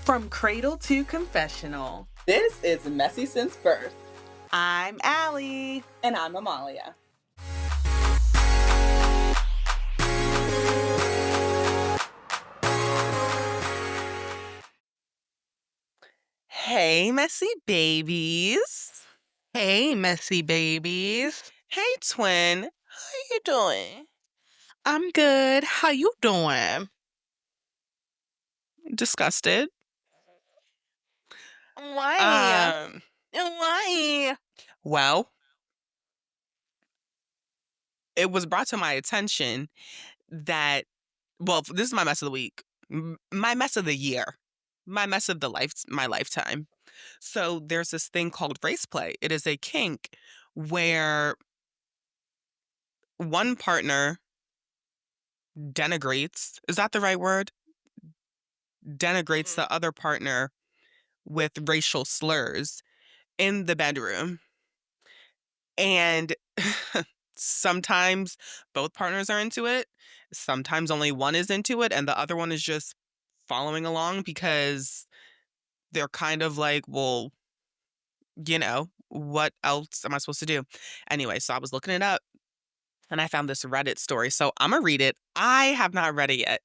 From cradle to confessional. This is Messy Since Birth. I'm Allie. And I'm Amalia. Hey, messy babies. Hey, messy babies. Hey, twin. How you doing? I'm good. How you doing? Disgusted. Why? Why? Well, it was brought to my attention that, this is my mess of the week, my mess of the year, my mess of my lifetime. So there's this thing called race play. It is a kink where one partner denigrates, is that the right word? Denigrates the other partner with racial slurs in the bedroom. And sometimes both partners are into it. Sometimes only one is into it and the other one is just following along because they're kind of like, well, what else am I supposed to do? Anyway, so I was looking it up and I found this Reddit story. So I'm going to read it. I have not read it yet.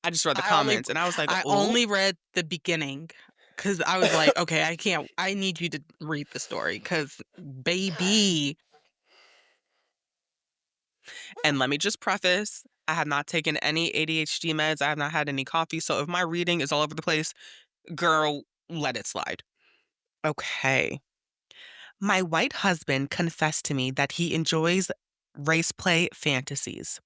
I just read the comments and I was like, I only read the beginning because I was like, okay, I need you to read the story because, baby. And let me just preface, I have not taken any ADHD meds. I have not had any coffee. So if my reading is all over the place, girl, let it slide. Okay. My white husband confessed to me that he enjoys race play fantasies.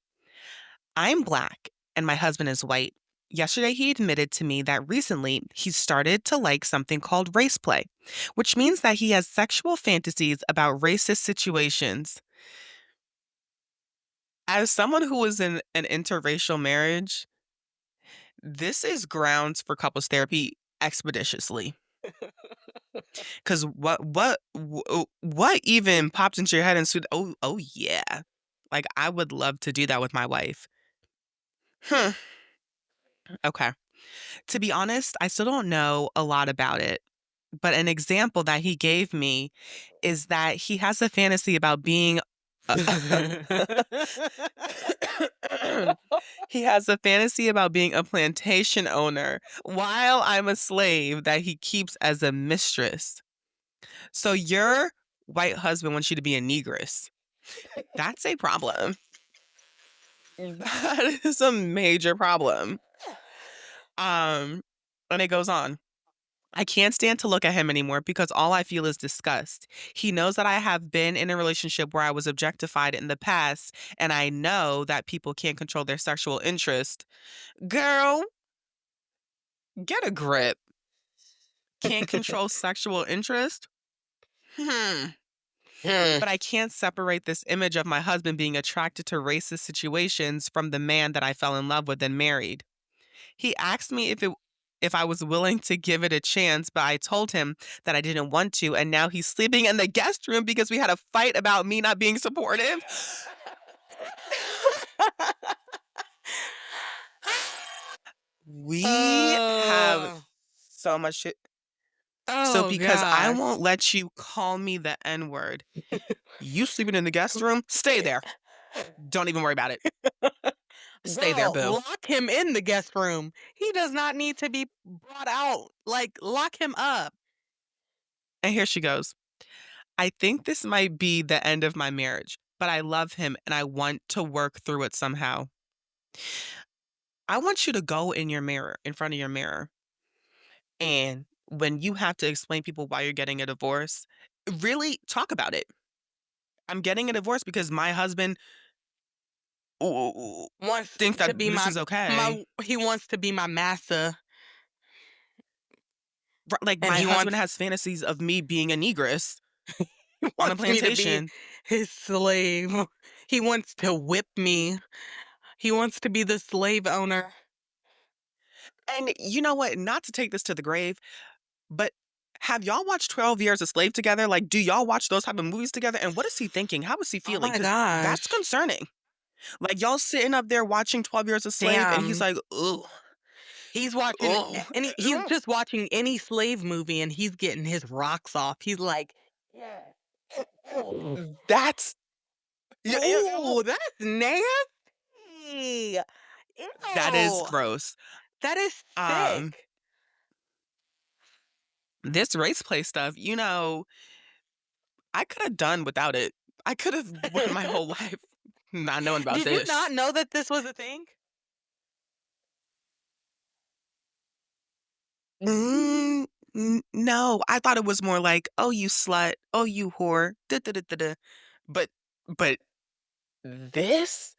I'm Black and my husband is white. Yesterday, he admitted to me that recently he started to like something called race play, which means that he has sexual fantasies about racist situations. As someone who was in an interracial marriage, this is grounds for couples therapy expeditiously. Because what even popped into your head and said, oh yeah, like I would love to do that with my wife. Okay. To be honest, I still don't know a lot about it. But an example that he gave me is that he has a fantasy about being he has a fantasy about being a plantation owner while I'm a slave that he keeps as a mistress. So your white husband wants you to be a negress. That's a problem. That is a major problem. And it goes on. I can't stand to look at him anymore because all I feel is disgust. He knows that I have been in a relationship where I was objectified in the past, and I know that people can't control their sexual interest. Girl, get a grip. Can't control sexual interest? But I can't separate this image of my husband being attracted to racist situations from the man that I fell in love with and married. He asked me if I was willing to give it a chance, but I told him that I didn't want to, and now he's sleeping in the guest room because we had a fight about me not being supportive. We have so much shit. So because I won't let you call me the N-word, you sleeping in the guest room, stay there. Don't even worry about it. Stay there, boo. Lock him in the guest room. He does not need to be brought out. Like, lock him up. And here she goes. I think this might be the end of my marriage, but I love him and I want to work through it somehow. I want you to go in front of your mirror. And when you have to explain people why you're getting a divorce, really talk about it. I'm getting a divorce because my husband thinks that this is okay. He wants to be my master. Like, my husband has fantasies of me being a negress on a plantation. His slave. He wants to whip me. He wants to be the slave owner. And you know what? Not to take this to the grave, but have y'all watched 12 Years a Slave together? Like, do y'all watch those type of movies together? And what is he thinking? How is he feeling? Oh my gosh. That's concerning. Like, y'all sitting up there watching 12 Years a Slave, and he's like, ooh. He's watching Oh, he's just watching any slave movie, and he's getting his rocks off. He's like, "Yeah. Oh, that's ooh, that's nasty. that is Ew. gross. That is Um, sick." this race play stuff, I could have done without it. I could have went my whole life not knowing about Did you this. not know that this was a thing? No, I thought it was more like, "Oh, you slut. Oh, you whore. Da, da, da, da, da." But but this?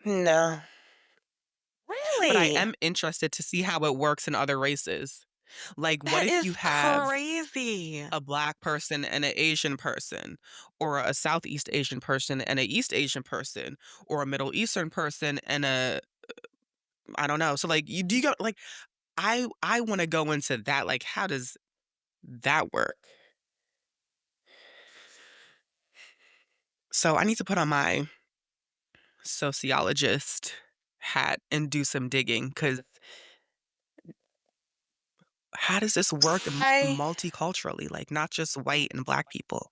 No. But I Really? am interested to see how it works in other races. Like, what That if you is have crazy. a Black person and an Asian person, or a Southeast Asian person and a East Asian person, or a Middle Eastern person and a I don't know. So, like, you go like, I wanna go into that, like, how does that work? So, I need to put on my sociologist hat and do some digging because how does this work I multiculturally, like, not just white and Black people?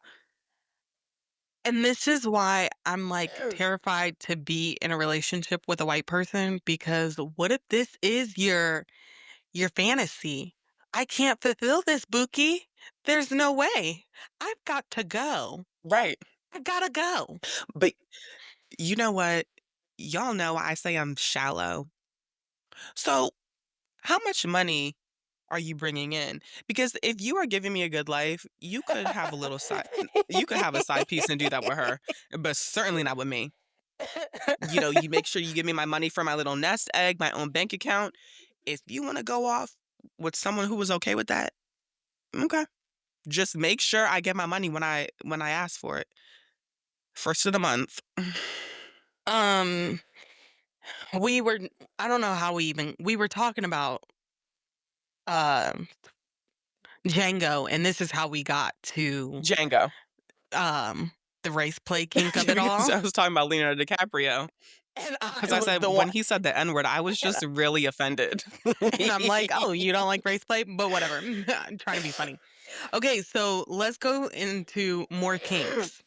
And this is why I'm, like, terrified to be in a relationship with a white person, because what if this is your fantasy? I can't fulfill this, Bookie. There's no way. I've got to go. Right. I gotta go. But you know what? Y'all know I say I'm shallow. So, how much money are you bringing in? Because if you are giving me a good life, you could have a side piece and do that with her, but certainly not with me. You make sure you give me my money for my little nest egg, my own bank account. If you want to go off with someone who was okay with that, okay. Just make sure I get my money when I ask for it. First of the month. Um, we were I don't know how we were talking about, um, Django, and this is how we got to, Django. um, the race play kink of it Because all, I was talking about Leonardo DiCaprio. and Because I I was said the when one. he said the N word, I was and just really offended. And I'm like, "Oh, you don't like race play? But whatever." I'm trying to be funny. Okay, so let's go into more kinks.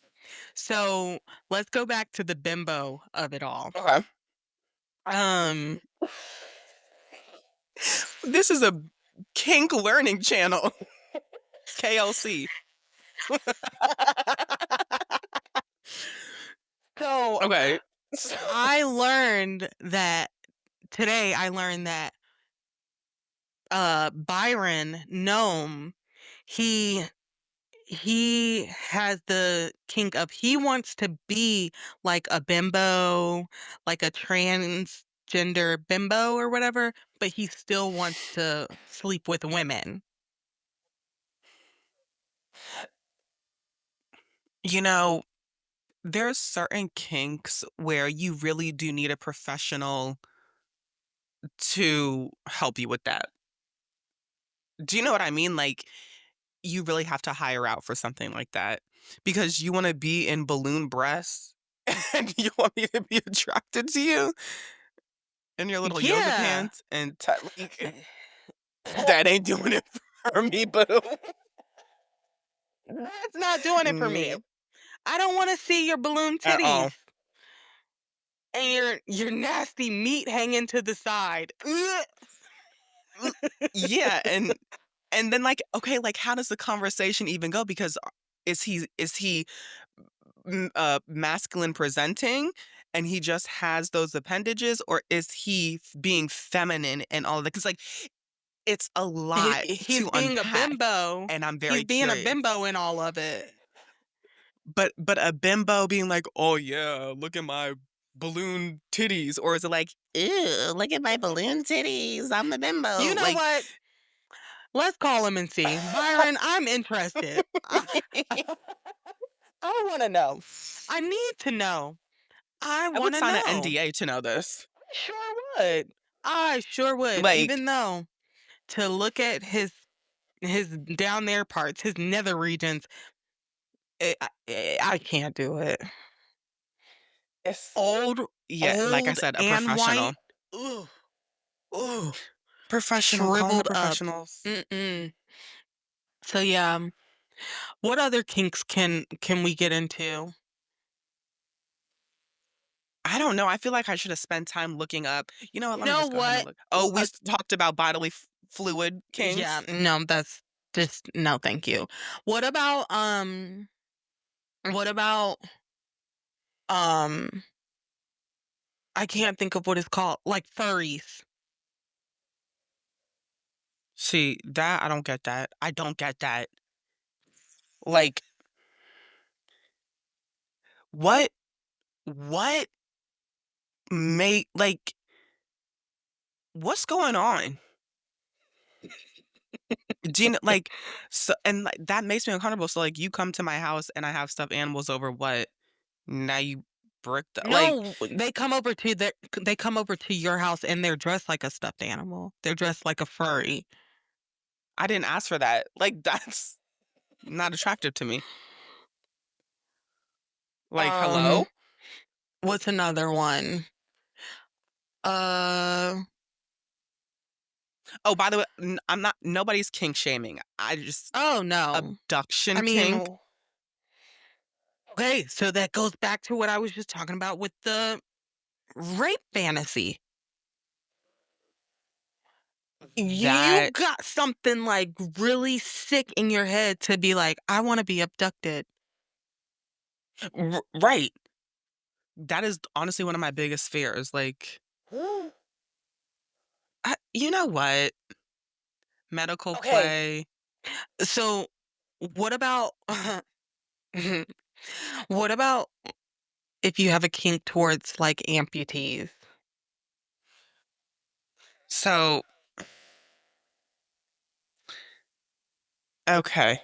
So let's go back to the bimbo of it all. Okay. Um, This is a kink learning channel. KLC. so Okay. I learned that Byron Gnome, he he has the kink of he wants to be like a bimbo, like a transgender bimbo or whatever, but he still wants to sleep with women. You know, there's certain kinks where you really do need a professional to help you with that. Do you know what I mean? Like, you really have to hire out for something like that because you want to be in balloon breasts and you want me to be attracted to you in your little yoga Yeah. pants and like that ain't doing it for me, boo. That's not doing it for No, me. I don't want to see your balloon at titties all. and your nasty meat hanging to the side. Ugh. Mm, yeah, and then like, okay, like how does the conversation even go? Because is he masculine presenting and he just has those appendages, or is he being feminine and all of that? Because like it's a lot He's to being a unpack, bimbo. and I'm He's very being a curious. bimbo in all of it. But a bimbo being like, "Oh, yeah, look at my balloon titties," or is it like, "Ew, look at my balloon titties, I'm a You bimbo." know Like what? Let's call him and see. Byron, I'm interested. I want to know. I need to know. I I would want to sign an know. NDA to know this. I sure would. I sure would. Like, Even though to look at his down there parts, his nether regions, I can't do it. it's Old, yeah, like I old said, a and white. professional. Ooh, ooh. Professional, calling the shriveled up. professionals. Mm-mm. So yeah, what other kinks can we get into? I don't know, I feel like I should have spent time looking up. You know what, You let me know just go ahead and what? look. Oh, we talked about bodily fluid Yeah, kinks. no, that's just no, thank you. What about what about um I can't think of what it's called, like furries. See, that I don't get that. I don't get that. Like, what what like, what's going on? Do you like, so and, like, that makes me uncomfortable, so, like, you come to my house and I have stuffed animals over what? Now you brick the like, No, they come over to your house and they're dressed like a stuffed animal. They're dressed like a furry. I didn't ask for that. Like, that's not attractive to me. Like, Um, hello? what's another one? Uh, Oh, by the way, I'm not nobody's kink shaming. I just oh no. I abduction kink. mean, okay, so that goes back to what I was just talking about with the rape fantasy. You That got something like really sick in your head to be like, I want to be abducted. right. That is honestly one of my biggest fears. Like, you know what? Medical Okay, play. so what about what about if you have a kink towards like amputees? So, okay.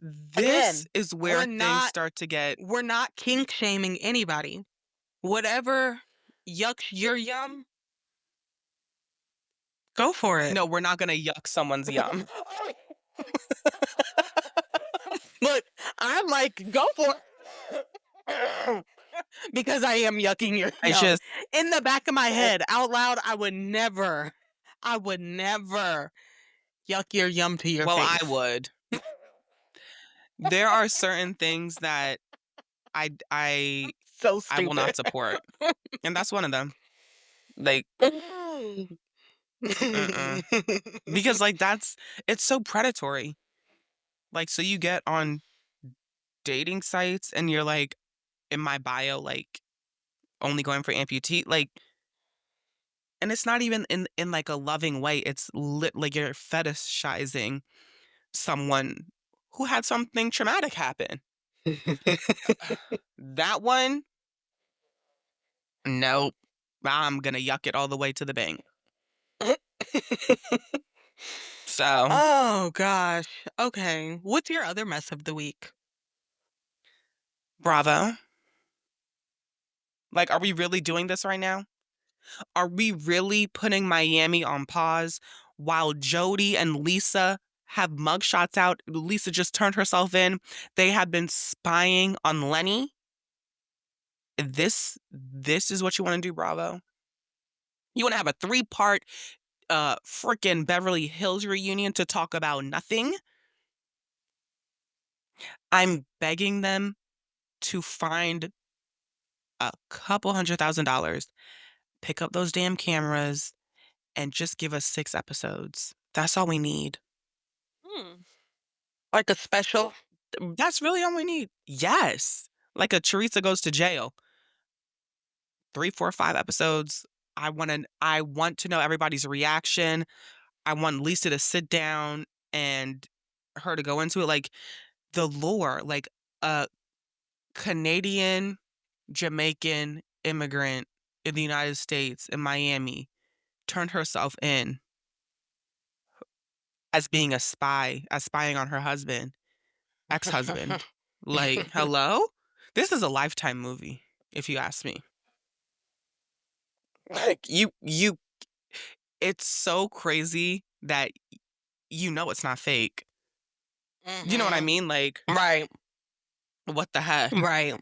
This Again, is where we're things not start to get. we're not kink shaming anybody. Whatever yucks your yum, go for it. No, we're not gonna yuck someone's yum. Look, I'm like, go for it. Because I am yucking your I yum. just In the back of my head, out loud, I would never yuck your yum to your well, I face. would. There are certain things that I I So I will stupid. not support, and that's one of them. Like, mm-mm. Because, like, it's so predatory. Like, so you get on dating sites and you're like, in my bio, like, only going for amputee, like, and it's not even in, like, a loving way, it's like, you're fetishizing someone who had something traumatic happen. That one, nope. I'm gonna yuck it all the way to the bank. So, Oh gosh. Okay. What's your other mess of the week? bravo. Like, are we really doing this right now? Are we really putting Miami on pause while Jody and Lisa have mugshots out? Lisa just turned herself in. They have been spying on Lenny. This is what you want to do, Bravo. You want to have a three-part freaking Beverly Hills reunion to talk about nothing? I'm begging them to find a couple $100,000, pick up those damn cameras, and just give us 6 episodes. That's all we need. Hmm. Like a special? That's really all we need. Yes. Like a Teresa Goes to Jail. 3, 4, 5 episodes. I want to know everybody's reaction. I want Lisa to sit down and her to go into it, like, the lore, like, a Canadian Jamaican immigrant in the United States, in Miami, turned herself in as being a spy, as spying on her husband, ex-husband. Like, hello? This is a Lifetime movie, if you ask me. Like, you it's so crazy that you know it's not fake. You know what I Mhm. mean? Like, Right. what the heck? Right.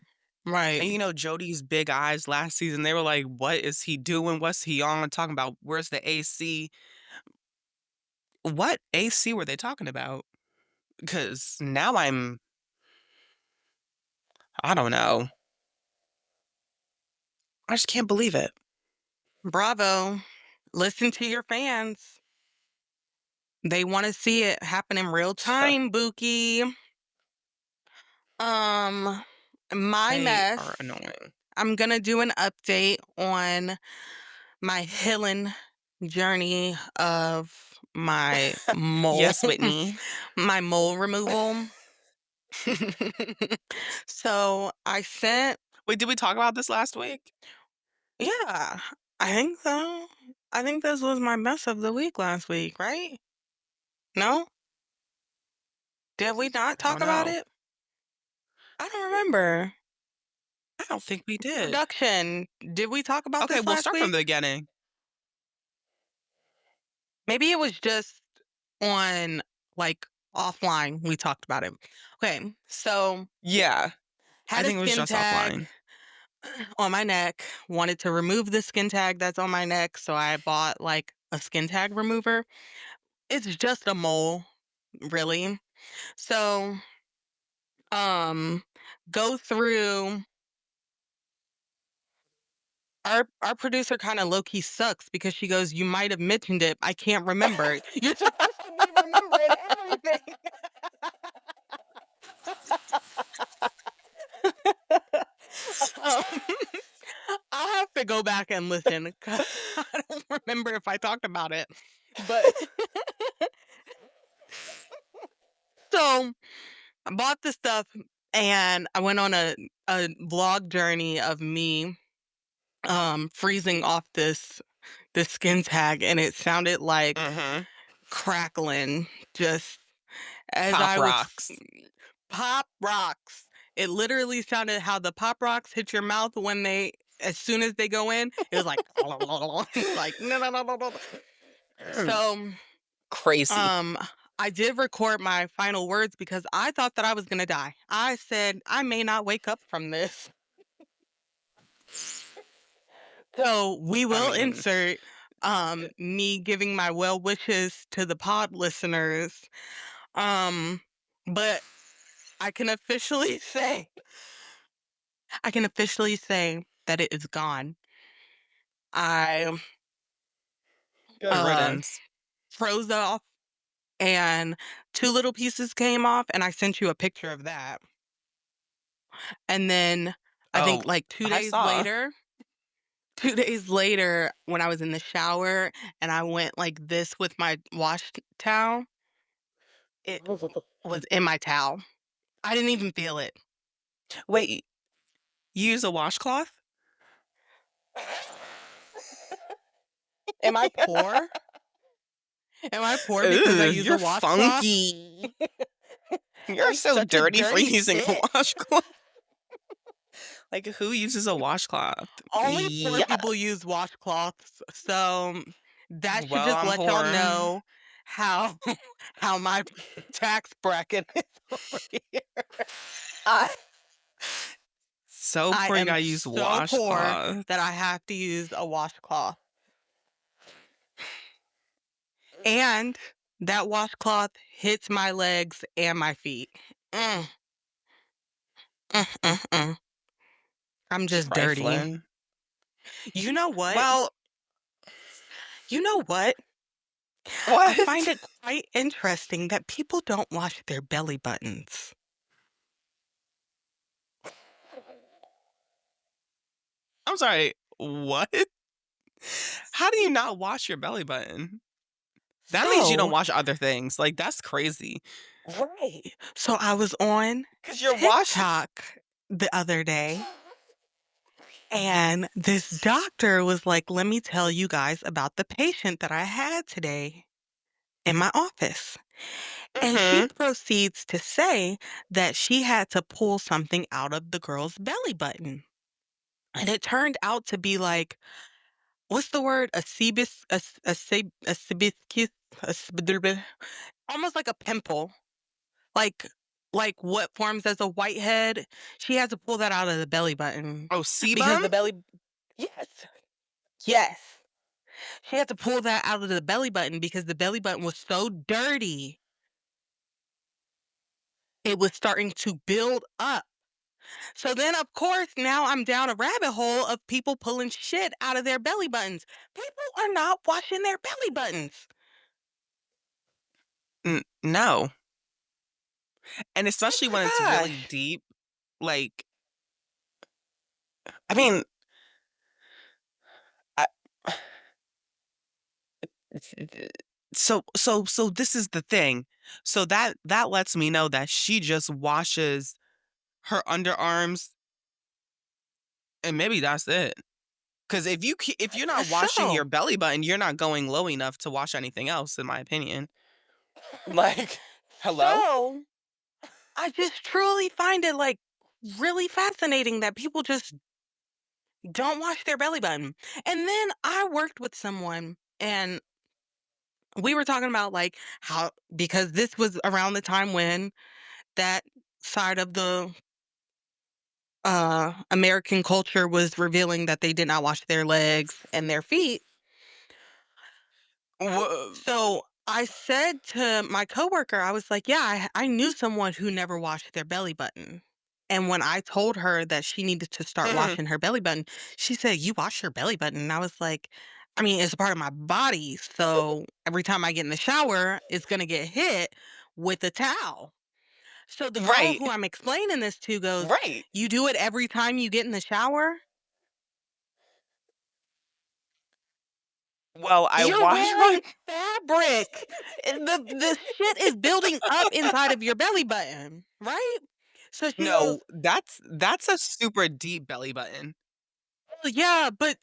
Right. And Jody's big eyes last season, they were like, "What is he doing? What's he on?" Talking about, "Where's the AC?" What AC were they talking about? Because now I don't know. I just can't believe it. Bravo. Listen to your fans. They want to see it happen in real time, Bookie. Um, my They are mess. annoying. I'm gonna do an update on my healing journey of my mole, Yes, Whitney. my mole removal. So I sent, Wait, did we talk about this last week? yeah, I think so. I think this was my mess of the week last week, right? No? Did we not I don't talk about know. it? I don't remember. I don't think we did. Production, did we talk about Okay, this we'll last start from the week? beginning. Maybe it was just on, like, offline we talked about it. Okay, so Yeah, I had a think it was skin just tag offline. on my neck, wanted to remove the skin tag that's on my neck, so I bought, like, a skin tag remover. It's just a mole, really. So, um, go through our producer kinda low key sucks because she goes, "You might have mentioned it, I can't remember." You're supposed to be remembering everything. Um, I'll have to go back and listen 'cause I don't remember if I talked about it. But so I bought the stuff and I went on a vlog journey of me freezing off this skin tag, and it sounded like Mhm. crackling just as Pop I was rocks. pop rocks. It literally sounded how the pop rocks hit your mouth when they as soon as they go in. It was like like no no no no no. Mm, So crazy. um I did record my final words because I thought that I was gonna die. I said I may not wake up from this. So we I will mean, insert me giving my well wishes to the pod listeners. Um but I can officially say I can officially say that it is gone. I good uh riddance. froze off and two little pieces came off and I sent you a picture of that. And then I think Oh, like I saw. 2 days later when I was in the shower and I went like this with my wash towel, it was in my towel. I didn't even feel it. Wait, you use a washcloth? Am I poor? Am I poor because I Ooh, use a you're washcloth? funky. You're Like so such a dirty for dirty using a bitch. washcloth. Like, who uses a washcloth? Only poor Yeah. people use washcloths, so that should Well, just I'm let y'all poor. know how how my tax bracket is over here. I So I poor you am gotta use so poor that I washcloths. have to use a washcloth, and that washcloth hits my legs and my feet. Mm, mm. I'm just dirty. Trifling. You know what? Well, You know what? I find what? it quite interesting that people don't wash their belly buttons. I'm sorry, what? How do you not wash your belly button? That means you don't So, wash other things, like, that's crazy. right. So I was on 'Cause you're washing. TikTok the other day and this doctor was like, "Let me tell you guys about the patient that I had today in my office." And she Mhm. proceeds to say that she had to pull something out of the girl's belly button. And it turned out to be like, what's the word? A sebis, a sebiscus, a sb- almost like a pimple. Like like, what forms as a whitehead, she has to pull that out of the belly button Oh, because sebum? the belly Yes. Yes. She had to pull that out of the belly button because the belly button was so dirty, it was starting to build up. So then, of course, now I'm down a rabbit hole of people pulling shit out of their belly buttons. People are not washing their belly buttons. No. And Oh especially my when it's really gosh. deep, like, I mean, I so this is the thing. So that lets me know that she just washes her underarms and maybe that's it. Because if I you're not guess washing your so. belly button, you're not going low enough to wash anything else, in my opinion. Like, hello? So I just truly find it like really fascinating that people just don't wash their belly button. And then I worked with someone and we were talking about like how because this was around the time when that side of the American culture was revealing that they did not wash their legs and their feet. Wha- So I said to my coworker, I was like, yeah, I knew someone who never washed their belly button. And when I told her that she needed to start Mhm. washing her belly button, she said, "You wash your belly button?" And I was like, I mean, it's a part of my body. So every time I get in the shower, it's going to get hit with a towel. So the girl Right, who I'm explaining this to goes, right. "You do it every time you get in the shower? Well, I You're wash my wearing fabric. And the shit is building up inside of your belly button, right?" So she goes, no, that's a super deep belly button. "Well, yeah, but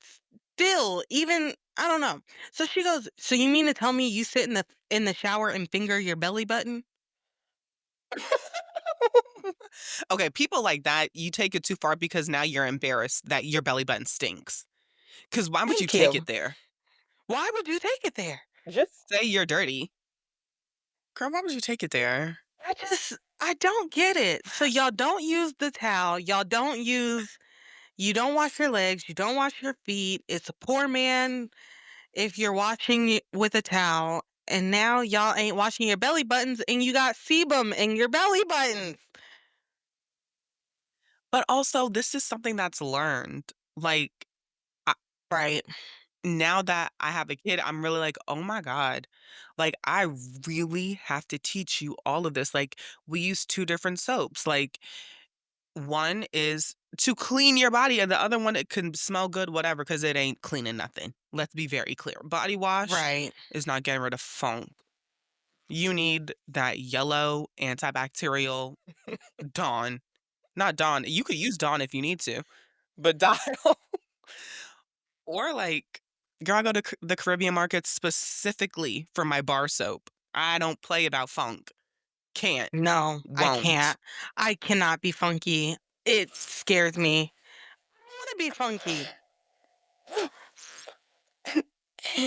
still, even I don't know." So she goes, "So you mean to tell me you sit in the shower and finger your belly button?" Okay, people like that, you take it too far because now you're embarrassed that your belly button stinks. Because why would you Thank take you. it there? Why would you take it there? Just say you're dirty. Girl, why would you take it there? I don't get it. So y'all don't use the towel. You don't wash your legs. You don't wash your feet. It's a poor man if you're washing it with a towel. And now y'all ain't washing your belly buttons and you got sebum in your belly buttons. But also, this is something that's learned. Like, I Right. now that I have a kid, I'm really like, "Oh my god." Like, I really have to teach you all of this. Like, we use 2 different soaps. Like, one is to clean your body, and the other one, it can smell good, whatever, because it ain't cleaning nothing. Let's be very clear. Body wash Right. is not getting rid of funk. You need that yellow antibacterial Dawn. Not Dawn. You could use Dawn if you need to, but Dial or like, girl, I go to the Caribbean markets specifically for my bar soap. I don't play about funk. Can't, No, I won't. can't. I cannot be funky. It scares me. I want to be funky.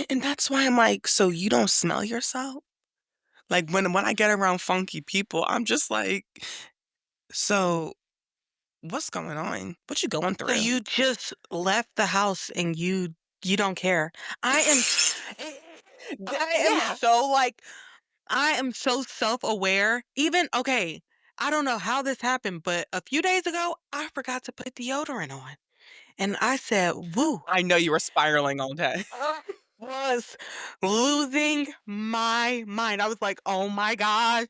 And that's why I'm like, so you don't smell yourself? Like when I get around funky people, I'm just like, so what's going on? What you going So through? you just left the house and you don't care. I am s- I am Yeah. so like I am so self-aware. Even okay, I don't know how this happened, but a few days ago I forgot to put deodorant on. And I said, "Woo." I know you were spiraling all day. I was losing my mind. I was like, "Oh my gosh.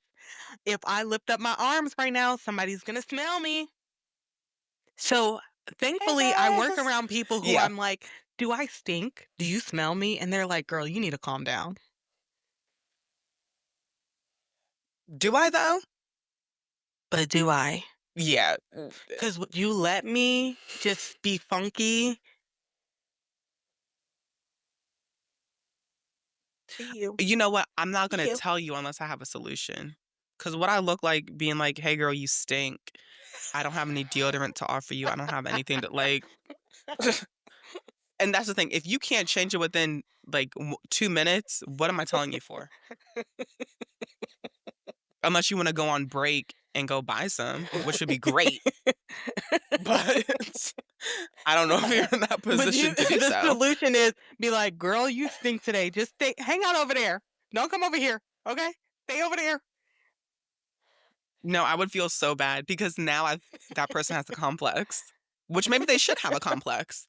If I lift up my arms right now, somebody's gonna smell me." So thankfully, I work around people who Yeah. I'm like, "Do I stink? Do you smell me?" And they're like, "Girl, you need to calm down." Do I though? But do I? Yeah. Because would you let me just be funky? Be you. You know what? I'm not Be gonna you. tell you unless I have a solution. Cause what I look like being like, "Hey girl, you stink. I don't have any deodorant to offer you. I don't have anything to like." And that's the thing. If you can't change it within like 2 minutes, what am I telling you for? Unless you want to go on break and go buy some, which would be great, but I don't know if you're in that But you position to do the so. solution is be like, "Girl, you stink today. Just stay hang out over there. Don't come over here, okay? Stay over there." No, I would feel so bad because now I've that person has a complex, which maybe they should have a complex.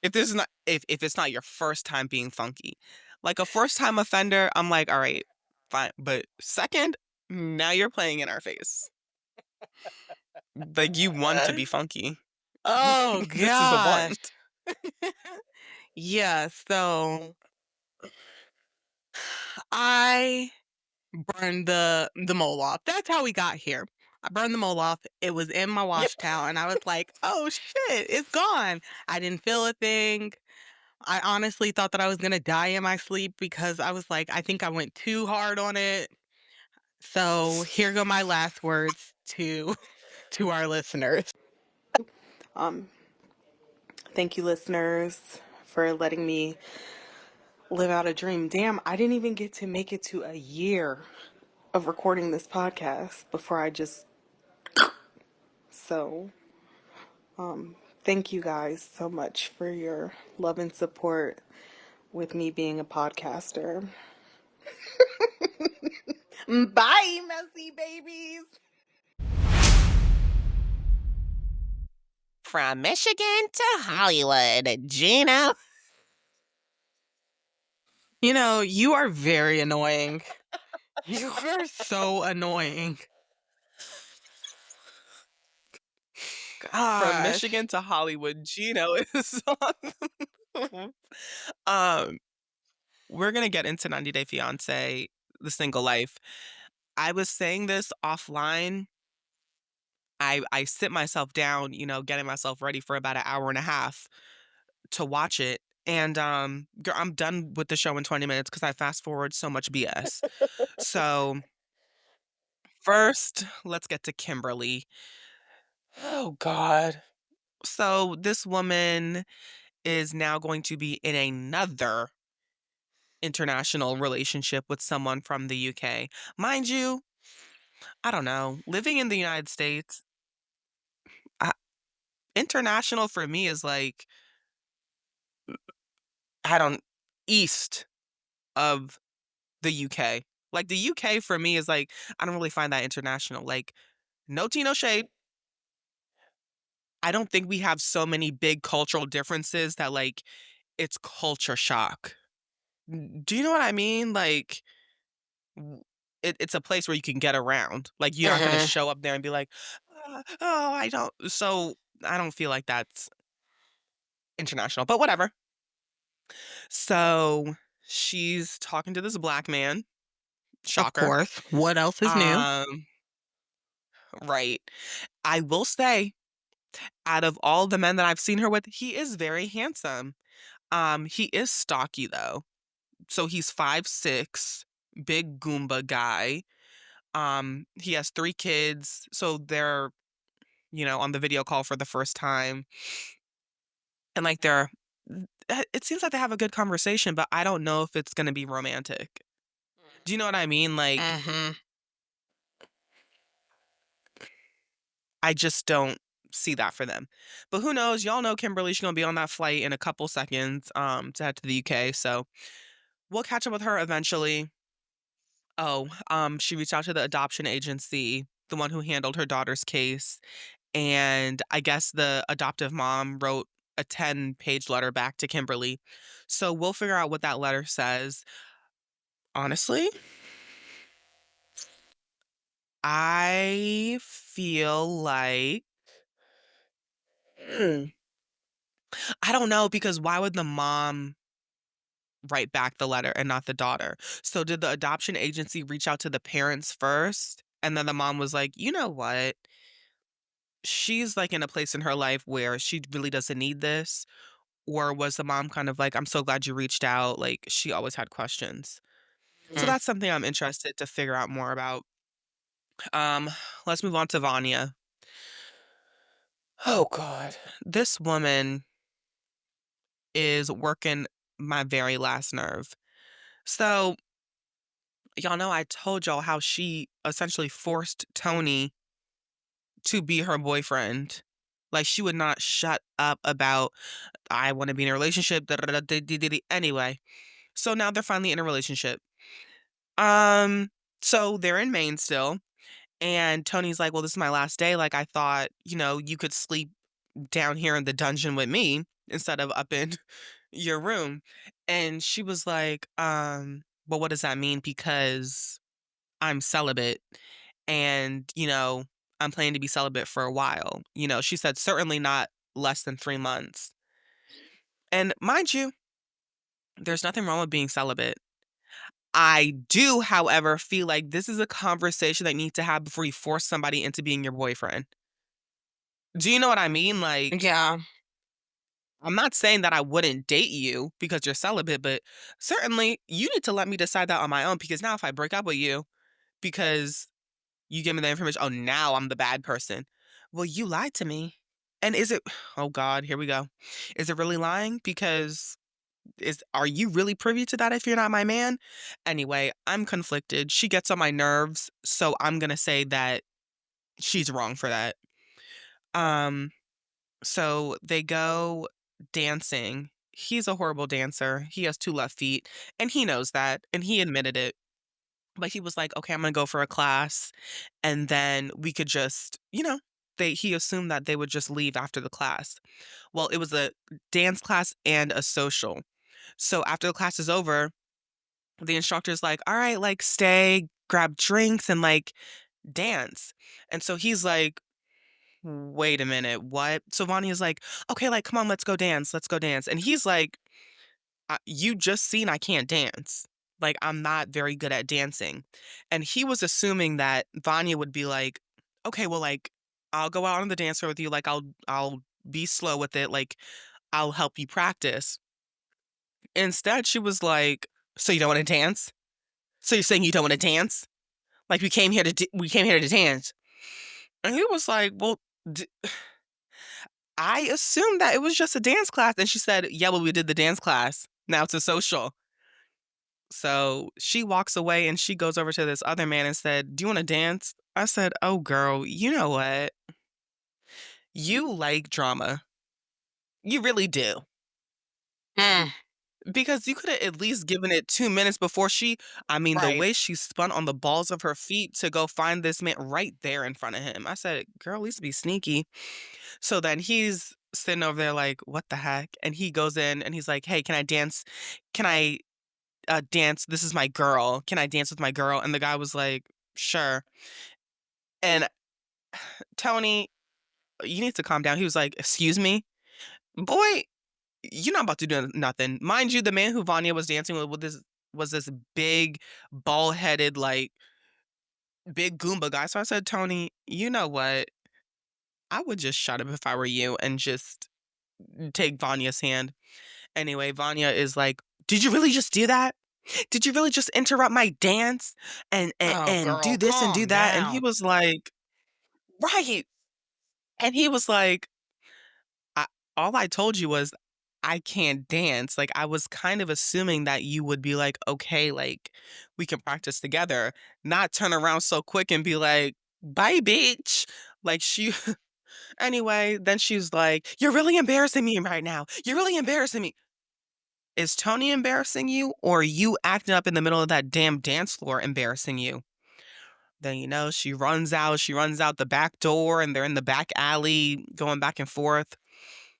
If it's not your first time being funky. Like a first time offender, I'm like, "All right, fine." But second, now you're playing in our face. Like you want to be funky. Oh This is a gosh. want. Yeah, so I burned the mole off. That's how we got here. I burned the mole off. It was in my Yep. wash towel, and I was like, "Oh shit, it's gone." I didn't feel a thing. I honestly thought that I was gonna die in my sleep because I was like, I think I went too hard on it. So here go my last words to to our listeners. Um, Thank you, listeners, for letting me live out a dream. Damn, I didn't even get to make it to a year of recording this podcast before I just so thank you guys so much for your love and support with me being a podcaster. Bye, messy babies. From Michigan to Hollywood, Gino. You know, you are very annoying. You are so annoying. From Gosh. Michigan to Hollywood, Gino is on. um, we're gonna get into 90 Day Fiancé, the single life. I was saying this offline. I sit myself down, getting myself ready for about an hour and a half to watch it. And I'm done with the show in 20 minutes because I fast forward so much BS. So first, let's get to Kimberly. Oh God. So this woman is now going to be in another international relationship with someone from the UK. Mind you, I don't know, living in the United States, I, international for me is like, I don't, east of the UK. Like the UK for me is like, I don't really find that international. Like, no tea, no shade. I don't think we have so many big cultural differences that like it's culture shock. Do you know what I mean? Like, w it's a place where you can get around. Like, you're not gonna Mhm. show up there and be like, oh, I don't," so, I don't feel like that's international, but whatever. So, she's talking to this black man, Of shocker. course. What else is new? Um, right. I will say, out of all the men that I've seen her with, he is very handsome. He is stocky, though. So he's 5'6", big Goomba guy. He has 3 kids, so they're, on the video call for the first time, and, like, it seems like they have a good conversation, but I don't know if it's gonna be romantic. Do you know what I mean? Like, Mhm. I just don't see that for them. But who knows? Y'all know Kimberly, she's gonna be on that flight in a couple seconds, to head to the UK, so we'll catch up with her eventually. Oh, she reached out to the adoption agency, the one who handled her daughter's case, and I guess the adoptive mom wrote a 10-page letter back to Kimberly. So we'll figure out what that letter says. Honestly, I feel like hmm, I don't know because why would the mom write back the letter and not the daughter? So did the adoption agency reach out to the parents first? And then the mom was like, "You know what? She's like in a place in her life where she really doesn't need this." Or was the mom kind of like, "I'm so glad you reached out," like, she always had questions. So Mm. that's something I'm interested to figure out more about. Um, let's move on to Vanya. Oh god. This woman is working my very last nerve. So, y'all know I told y'all how she essentially forced Tony to be her boyfriend. Like, she would not shut up about, "I wanna be in a relationship, da da da da da da da." Anyway, so now they're finally in a relationship. Um, so they're in Maine still, and Tony's like, "Well, this is my last day, like, I thought, you could sleep down here in the dungeon with me instead of up in your room." And she was like, "Well, what does that mean? Because I'm celibate and, I'm planning to be celibate for a while." She said, "Certainly not less than 3 months." And mind you, there's nothing wrong with being celibate. I do, however, feel like this is a conversation that you need to have before you force somebody into being your boyfriend. Do you know what I mean? Like, Yeah. I'm not saying that I wouldn't date you because you're celibate, but certainly you need to let me decide that on my own, because now if I break up with you because you give me the information, oh, now I'm the bad person. Well, you lied to me. And is it, oh God, here we go. Is it really lying? Because are you really privy to that if you're not my man? Anyway, I'm conflicted. She gets on my nerves, so I'm gonna say that she's wrong for that. Um, so they go dancing. He's a horrible dancer. He has 2 left feet, and he knows that, and he admitted it. But he was like, "Okay, I'm gonna go for a class, and then we could just," he assumed that they would just leave after the class. Well, it was a dance class and a social. So after the class is over, the instructor's like, "All right, like, stay, grab drinks, and, like, dance." And so he's like, "Wait a minute, what?" So Vanya's like, "Okay, like, come on, let's go dance, let's go dance." And he's like, You just seen I can't dance. Like, I'm not very good at dancing." And he was assuming that Vanya would be like, "Okay, well, like, I'll go out on the dance floor with you, like, I'll be slow with it, like, I'll help you practice." Instead, she was like, "So you don't wanna dance? So you're saying you don't wanna dance? Like, we came here to dance." And he was like, "Well, d I assumed that it was just a dance class." And she said, "Yeah, well, we did the dance class. Now it's a social." So she walks away and she goes over to this other man and said, "Do you wanna dance?" I said, "Oh, girl, you know what? You like drama. You really do." Mm, Because you coulda at least given it 2 minutes before the right. way she spun on the balls of her feet to go find this man right there in front of him. I said, "Girl, at least be sneaky." So then he's sitting over there like, "What the heck?" And he goes in and he's like, "Hey, can I dance? Can I, dance? This is my girl. Can I dance with my girl?" And the guy was like, "Sure." And Tony, you need to calm down. He was like, "Excuse me? Boy, you're not about to do nothing." Mind you, the man who Vanya was dancing with was this big, bald-headed, like, big Goomba guy. So I said, "Tony, you know what? I would just shut up if I were you and just take Vanya's hand." Anyway, Vanya is like, "Did you really just do that? Did you really just interrupt my dance and Oh, do girl, this and do calm that?" And he down. was like, "Right." And he was like, I all I told you was I can't dance. Like, I was kind of assuming that you would be like, "Okay, like, we can practice together," not turn around so quick and be like, "Bye, bitch." Like, she anyway, then she's like, "You're really embarrassing me right now. You're really embarrassing me." Is Tony embarrassing you, or you acting up in the middle of that damn dance floor embarrassing you? Then, she runs out the back door, and they're in the back alley going back and forth.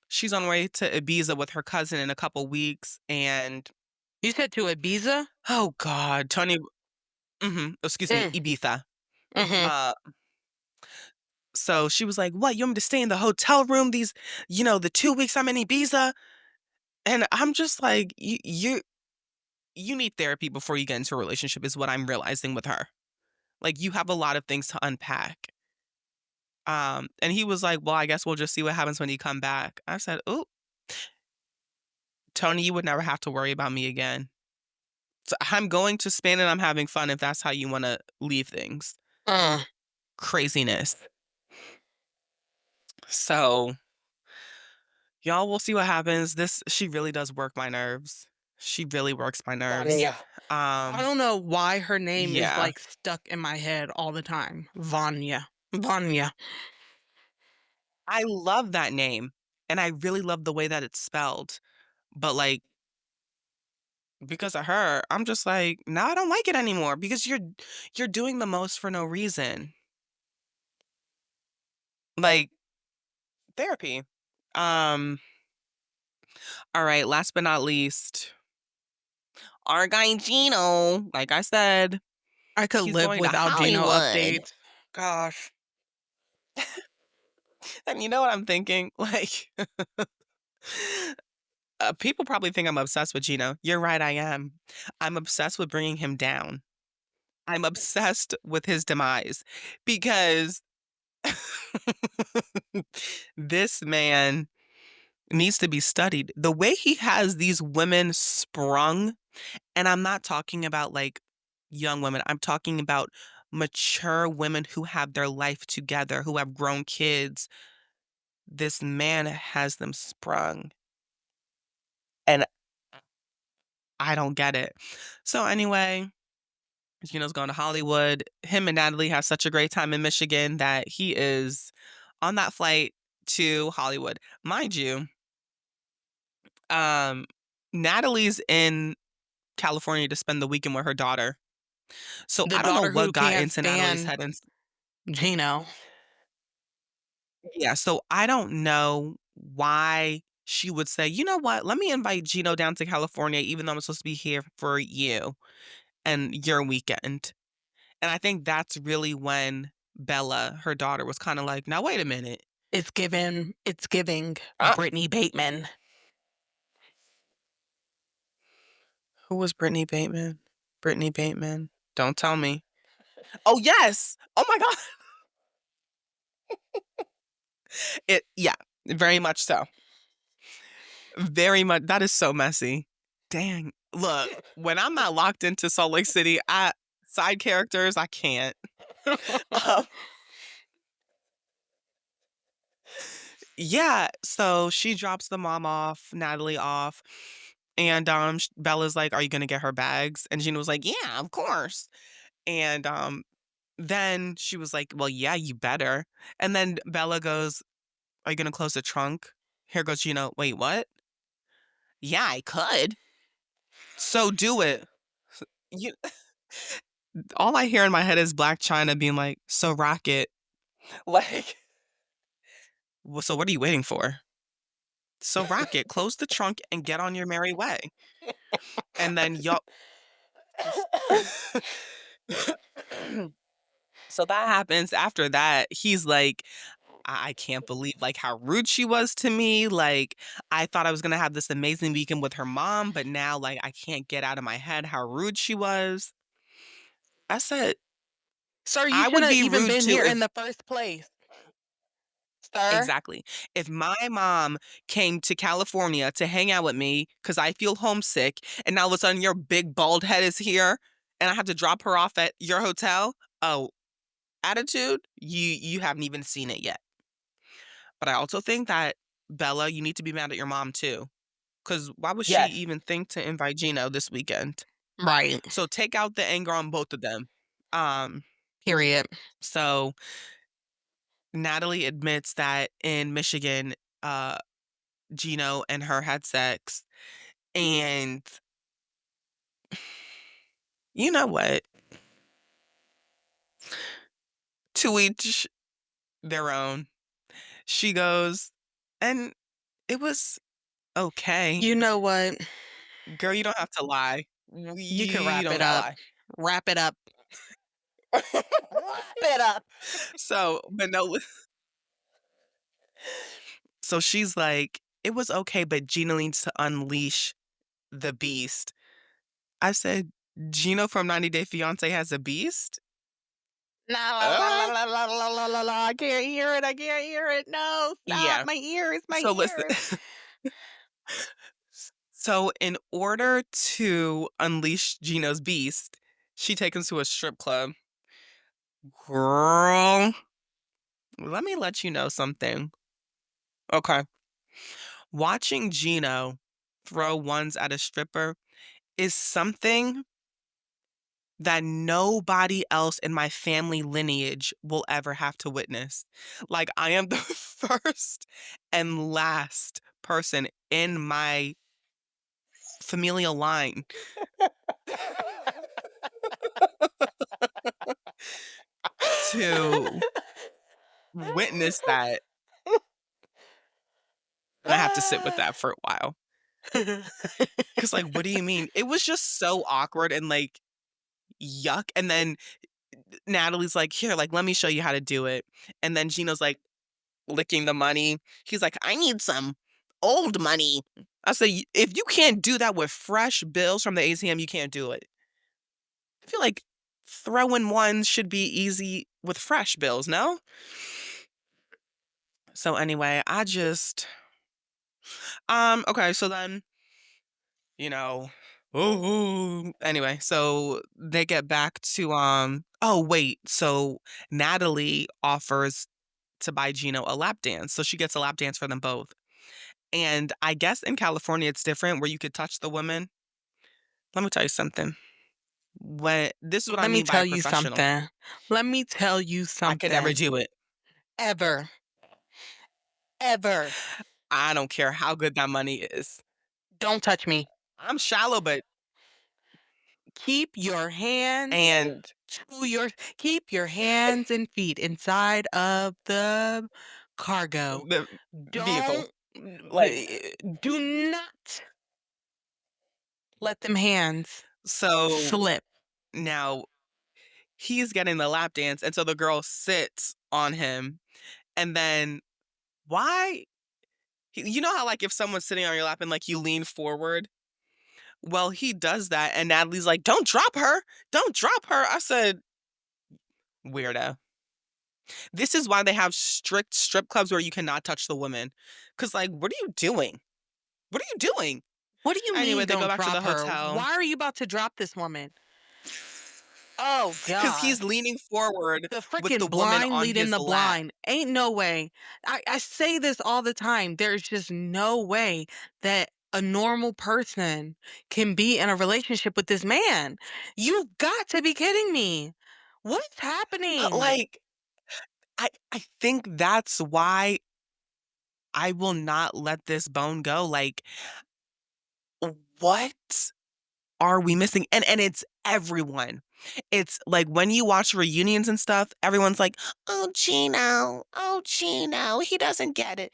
She's on her way to Ibiza with her cousin in a couple weeks, and You said to Ibiza? oh god, Tony excuse me, Mm, Ibiza. mhm. Uh, so she was like, "What, you want me to stay in the hotel room the 2 weeks I'm in Ibiza?" And I'm just like, You need therapy before you get into a relationship," is what I'm realizing with her. Like, you have a lot of things to unpack. And he was like, "Well, I guess we'll just see what happens when you come back." I said, "Ooh, Tony, you would never have to worry about me again. So I'm going to Spain and I'm having fun if that's how you wanna leave things." Uh, Craziness. So, y'all will see what happens. She really does work my nerves. She really works my nerves. Vanya. I Um, don't know why her name is, yeah. like, stuck in my head all the time. Vanya. Vanya. I love that name, and I really love the way that it's spelled, but, like, because of her, I'm just like, "No, I don't like it anymore because you're doing the most for no reason." Like, therapy. Um, alright, last but not least, our guy Gino, like I said, I could he's live going to without Geno Hollywood. updates. Gosh. And you know what I'm thinking? Like, people probably think I'm obsessed with Gino. You're right, I am. I'm obsessed with bringing him down. I'm obsessed with his demise because this man needs to be studied. The way he has these women sprung, and I'm not talking about like young women, I'm talking about mature women who have their life together, who have grown kids. This man has them sprung, and I don't get it. So, anyway, Gino's going to Hollywood. Him and Natalie have such a great time in Michigan that he is on that flight to Hollywood. Mind you, um, Natalie's in California to spend the weekend with her daughter. So The I don't know daughter what who got can't into Natalie's stand head and Geno. yeah, so I don't know why she would say, "You know what? Let me invite Gino down to California even though I'm supposed to be here for you and your weekend." And I think that's really when Bella, her daughter, was kinda like, "Now wait a minute." It's giving Uh, Brittany Bateman. who was Brittany Bateman? Brittany Bateman. Don't tell me. Oh, yes! Oh my god. Yeah, very much so. Very much that is so messy. Dang. Look, when I'm not locked into Salt Lake City, I side characters, I can't. Um, yeah, so she drops the mom off, Natalie off, and, Bella's like, "Are you gonna get her bags?" And Gina was like, "Yeah, of course." And, then she was like, "Well, yeah, you better." And then Bella goes, "Are you gonna close the trunk?" Here goes Gina, "Wait, what?" "Yeah, I could." "So do it." You all I hear in my head is Black China being like, "So rock it." Like, "Well, so what are you waiting for? So rock it, close the trunk and get on your merry way." And then y'all so that happens. After that, he's like, I can't believe like how rude she was to me. Like I thought I was gonna have this amazing weekend with her mom, but now like I can't get out of my head how rude she was." I said, Sir, you "I would shouldn't be even rude been too here if." in the first place, sir. Exactly. If my mom came to California to hang out with me because I feel homesick, and now all of a sudden your big bald head is here, and I have to drop her off at your hotel. Oh, attitude, you haven't even seen it yet. But I also think that, Bella, you need to be mad at your mom too. Because why would she Yes. even think to invite Gino this weekend? Right. So take out the anger on both of them. Um, Period. so Natalie admits that in Michigan, uh, Gino and her had sex. And you know what? To each their own. She goes, and it was okay. You know what? Girl, you don't have to lie. You can You wrap don't it gotta up. lie. Wrap it up. Wrap it up. So, but no, so she's like, "It was okay, but Gina needs to unleash the beast." I said, "Gino from 90 Day Fiancé has a beast?" La la la la Uh, la la la la la la. I can't hear it. I can't hear it. No, stop. yeah. My ears. My So listen, ears. so in order to unleash Gino's beast, she takes him to a strip club. Girl, let me let you know something. Okay. Watching Gino throw ones at a stripper is something that nobody else in my family lineage will ever have to witness. Like, I am the first and last person in my familial line to witness that, and I have to sit with that for a while. 'Cause, like, what do you mean? It was just so awkward and, like, yuck, and then Natalie's like, "Here, like, let me show you how to do it," and then Gino's, like, licking the money. He's like, "I need some old money." I say, If you can't do that with fresh bills from the ATM, you can't do it." I feel like throwing ones should be easy with fresh bills, no? So anyway, okay, so then, you know, anyway, so they get back to, oh, wait, so Natalie offers to buy Gino a lap dance, so she gets a lap dance for them both. And I guess in California, it's different where you could touch the woman. Let me tell you something. When this is what I Let me mean by tell a you professional. something. Let me tell you I could never something. do it. Ever, ever. I don't care how good that money is. Don't touch me. I'm shallow, but Keep your hands and to your keep your hands and feet inside of the cargo. the vehicle. Don't Like, do not let them hands so slip. now he's getting the lap dance, and so the girl sits on him, and then why? You know how, like, if someone's sitting on your lap and, like, you lean forward? Well, he does that, and Natalie's like, "Don't drop her. Don't drop her." I said, "Weirdo." This is why they have strict strip clubs where you cannot touch the women. Cause, like, what are you doing? What are you doing? What do you Anyway, mean they go don't back to the drop her? hotel. Why are you about to drop this woman? Oh Cause god. he's leaning forward The with the freaking woman blind on leading his the lap. blind. Ain't no way. I say this all the time. There's just no way that a normal person can be in a relationship with this man. You've got to be kidding me. What's But, happening? like, I think that's why I will not let this bone go. Like, what are we missing? And it's everyone. It's like when you watch reunions and stuff, everyone's like, oh, Gino, he doesn't get it."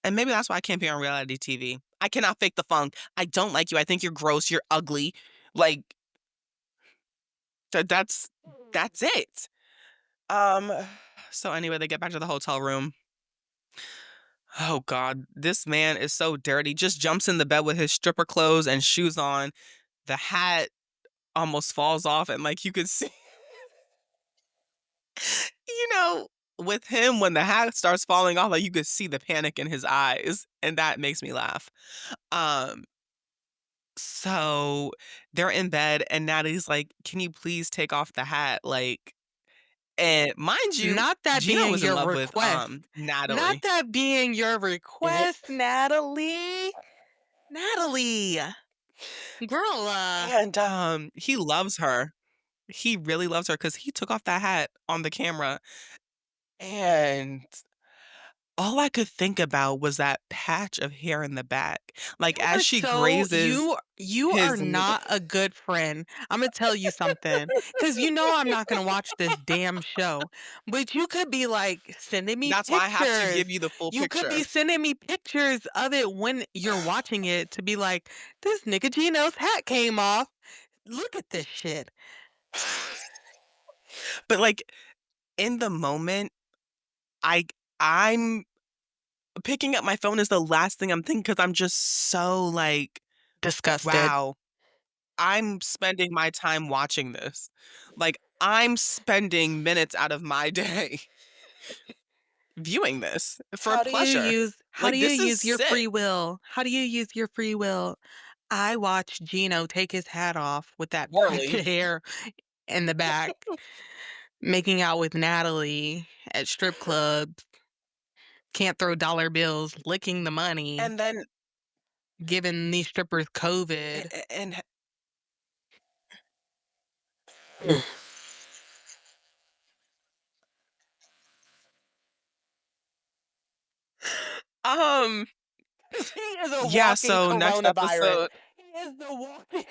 And maybe that's why I can't be on reality TV. I cannot fake the funk. I don't like you. I think you're gross. You're ugly. Like, that's it. Um so anyway, they get back to the hotel room. Oh god, this man is so dirty. Just jumps in the bed with his stripper clothes and shoes on. The hat almost falls off and, like, you could see you know, with him when the hat starts falling off, like, you could see the panic in his eyes, and that makes me laugh. Um So they're in bed and Natalie's like, "Can you please take off the hat?" Like, and mind you, Not that Gino being was in your love with request. Not Natalie. that being your Mhm. request, Natalie. Natalie. Girl, And he loves her. He really loves her because he took off that hat on the camera. And all I could think about was that patch of hair in the back. Like you as are she so grazes you are his knee. not a good friend. Imma tell you something, cause you know I'm not gonna watch this damn show, but you could be, like, sending me That's why I have to pictures. give you the full You could be picture. sending me pictures of it when you're watching it to be like, "This nigga Gino's hat came off. Look at this shit." But like in the moment, I I'm picking up my phone is the last thing I'm thinking because 'cause I'm just so like, Disgusted. "Wow, I'm spending my time watching this." Like, I'm spending minutes out of my day viewing this for pleasure. How do Like, you this is use your sick. free will? How do you use your free will? I watched Gino take his hat off with that patch Whirly. of hair in the back, making out with Natalie at strip clubs, can't throw dollar bills, licking the money. And then giving these strippers And, COVID. and um, He is a yeah. walking So next coronavirus. episode, He is the walking.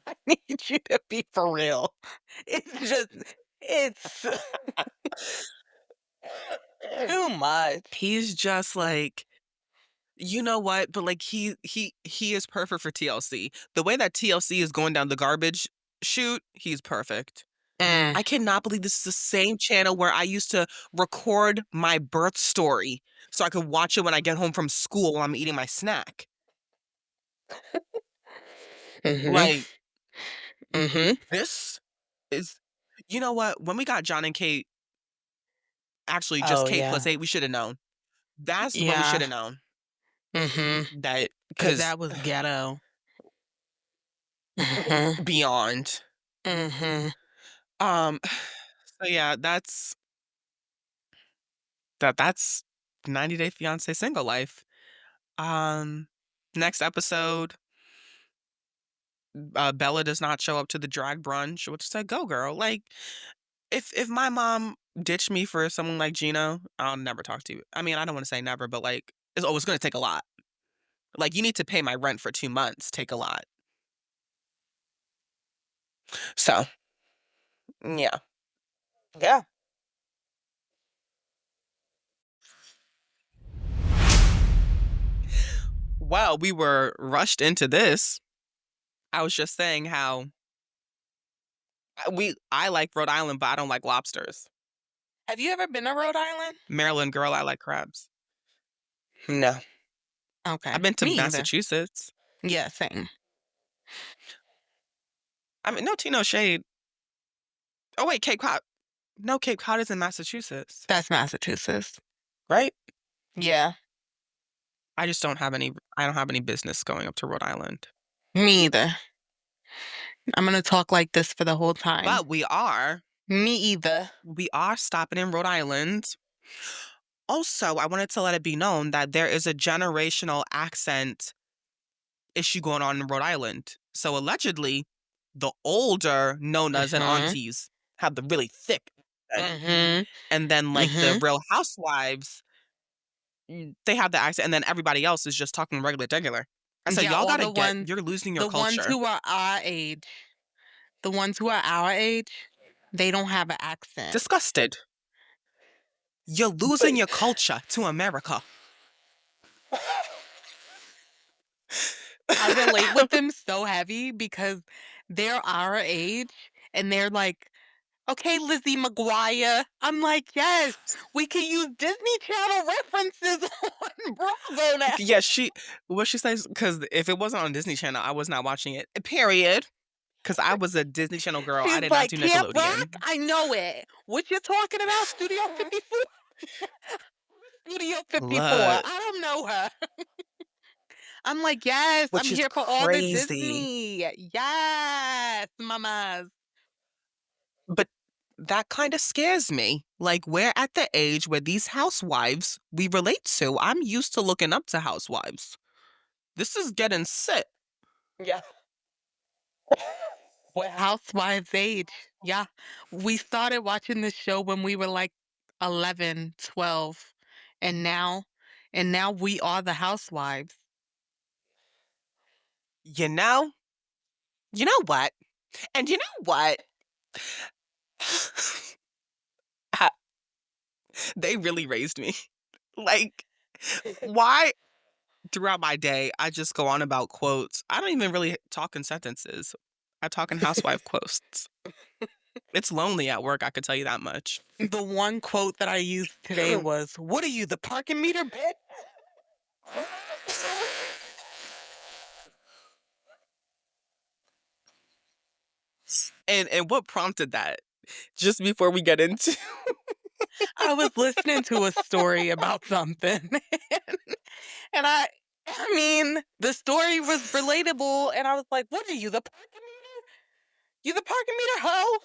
I need you to be for real. It's just, it's too much. he's just like, you know what? But like he is perfect for TLC. The way that TLC is going down the garbage chute, he's perfect. Mm. I cannot believe this is the same channel where I used to record my birth story so I could watch it when I get home from school while I'm eating my snack. Mhm. Like, Mhm. this is, you know what? When we got John and Kate, actually just Oh Kate yeah. plus 8, we should have known. That's when we should Yeah. have known Mhm. that, Cause because that was ghetto. Mhm. beyond. Mhm. Um, so yeah, that's 90 Day Fiancé single life. Um, Next episode, Bella does not show up to the drag brunch, which said, "Go girl." Like, if my mom ditched me for someone like Gino, I'll never talk to you. I mean, I don't want to say never, but like, it's gonna take a lot. Like, you need to pay my rent for 2 months. Take a lot. So yeah, yeah. Well, we were rushed into this. I was just saying how I like Rhode Island, but I don't like lobsters. Have you ever been to Rhode Island? Maryland girl, I like crabs. No, Okay. I've been to Me either. Massachusetts. Yeah, same. I mean, no tea, no shade. Oh wait, Cape Cod. No, Cape Cod is in Massachusetts, That's Massachusetts. right? Yeah. I just don't have any. I don't have any business going up to Rhode Island. Me either. I'm gonna talk like this for the whole time. But Me either. we are stopping in Rhode Island. Also, I wanted to let it be known that there is a generational accent issue going on in Rhode Island. So allegedly, the older nonas and Mhm. aunties have the really thick accent, Mhm. and then like the Mhm. Real Housewives, they have the accent, and then everybody else is just talking regular. I said, Yeah, y'all all gotta get. You're losing your the ones culture. who are our age, the ones who are our age, they don't have an accent. Disgusted. You're But losing your culture to America. I relate with them so heavy because they're our age and they're like, okay, Lizzie McGuire. I'm like, yes, we can use Disney Channel references on Bravo now. Yeah, what she says, because if it wasn't on Disney Channel, I was not watching it. Period. Because I was a Disney Channel girl. I She's did not like, do Camp Nickelodeon. Rock? I know it. What you're talking about? Studio 54? Studio 54. I Look, don't know her. I'm like, yes, I'm which is here for all the crazy. Disney. Yes, mamas. But that kind of scares me. Like, we're at the age where these housewives we relate to. I'm used to looking up to housewives. This is getting sick. Yeah. What housewives age? Yeah. We started watching this show when we were like 11, 12, and now we are the housewives. You know? You know what? And you know what? Ha- they really raised me. Like, why throughout my day I just go on about quotes? I don't even really talk in sentences. I talk in housewife quotes. It's lonely at work, I could tell you that much. The one quote that I used today was, "What are you, the parking meter bitch?" And what prompted that? Just before we get into I was listening to a story about something. And I mean, the story was relatable and I was like, "What are you, the parking meter? You the parking meter hoe?"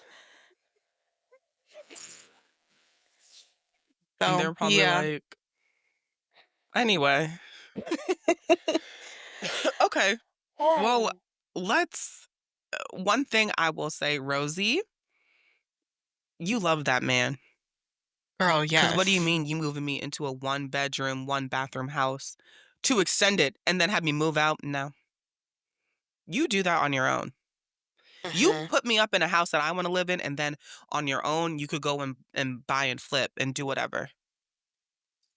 and So, they're probably yeah. like, Anyway, okay. Well, let's one thing I will say, Rosie, you love that man. Girl, Because what do you yes. mean you moving me into a one-bedroom, one-bathroom house to extend it and then have me move out? No. You do that on your own. You Mhm. put me up in a house that I wanna live in, and then on your own, you could go and buy and flip and do whatever.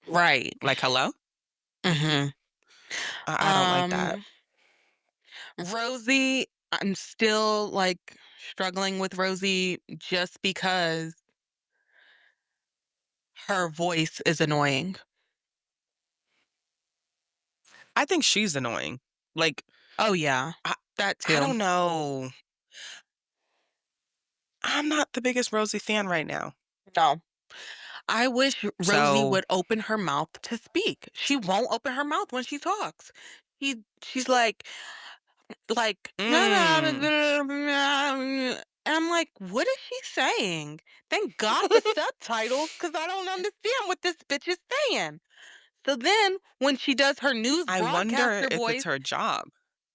Right. Like, hello? Mhm. I don't like that. Um, Rosie, I'm still, like, struggling with Rosie just because her voice is annoying. I think she's annoying. Like, Oh, yeah. I That I too. don't know. I'm not the biggest Rosie fan right now. No. I wish Rosie So, would open her mouth to speak. She won't open her mouth when she talks. She's like, and mm, I'm like, what is she saying? Thank God for subtitles, because I don't understand what this bitch is saying. So then when she does her news I wonder broadcaster if it's voice, her job.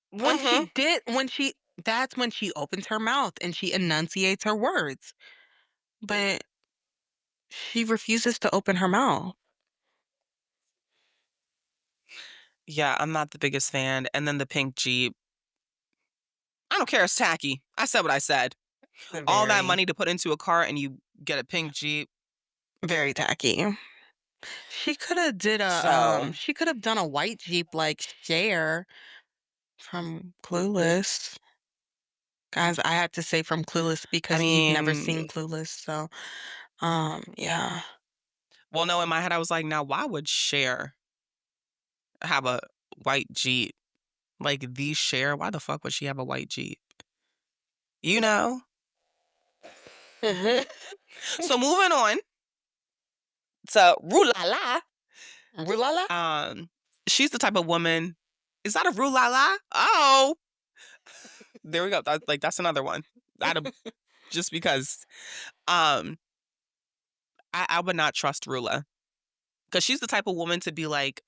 when she Mhm. did when she that's when she opens her mouth and she enunciates her words. But she refuses to open her mouth. Yeah, I'm not the biggest fan, and then the pink Jeep. I don't care, it's tacky. I said what I said. All that Very, money to put into a car and you get a pink Jeep. very tacky. So, She could have done a white Jeep like Cher from Clueless. Guys, I had to say from Clueless I because you've never seen mean, Clueless, so, yeah. well, no, in my head, I was like, now why would Cher have a white Jeep? Like, the Cher, why the fuck would she have a white Jeep? You know? Mhm. So moving on to Rue La La. Rulala? Um, she's the type of woman. Is that a Rue La La? Oh, there we go. That's another one. That just because. Um, I would not trust Rula because she's the type of woman to be like,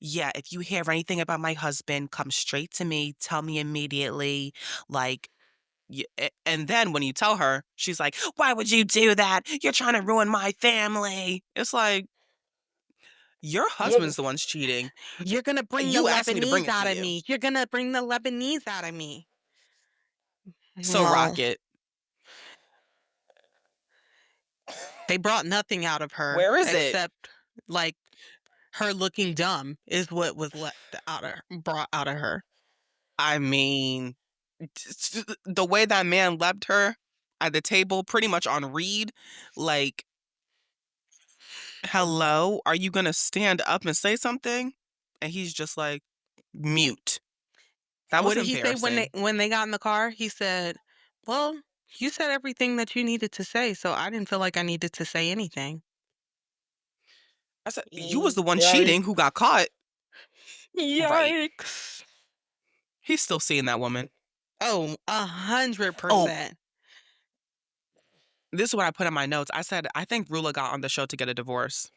yeah, if you hear anything about my husband, come straight to me, tell me immediately. Like, and then when you tell her, she's like, why would you do that? You're trying to ruin my family. It's like, your You're husband's the one's cheating. you're gonna bring the You asked me to bring Lebanese it to out of you. me. You're gonna bring the Lebanese out of me. So, Well, Rocket, they brought nothing out of her where is it? except, like, her looking dumb is what was brought out of her. I mean, the way that man left her at the table, pretty much on read, like, hello, are you gonna stand up and say something? And he's just like, mute. That What was did he say embarrassing. when they got in the car? He said, "Well, you said everything that you needed to say, so I didn't feel like I needed to say anything." I said, you was the one cheating who Yikes. got caught. Right. Yikes. He's still seeing that woman. Oh, Oh, 100%. this is what I put in my notes. I said, I think Rula got on the show to get a divorce.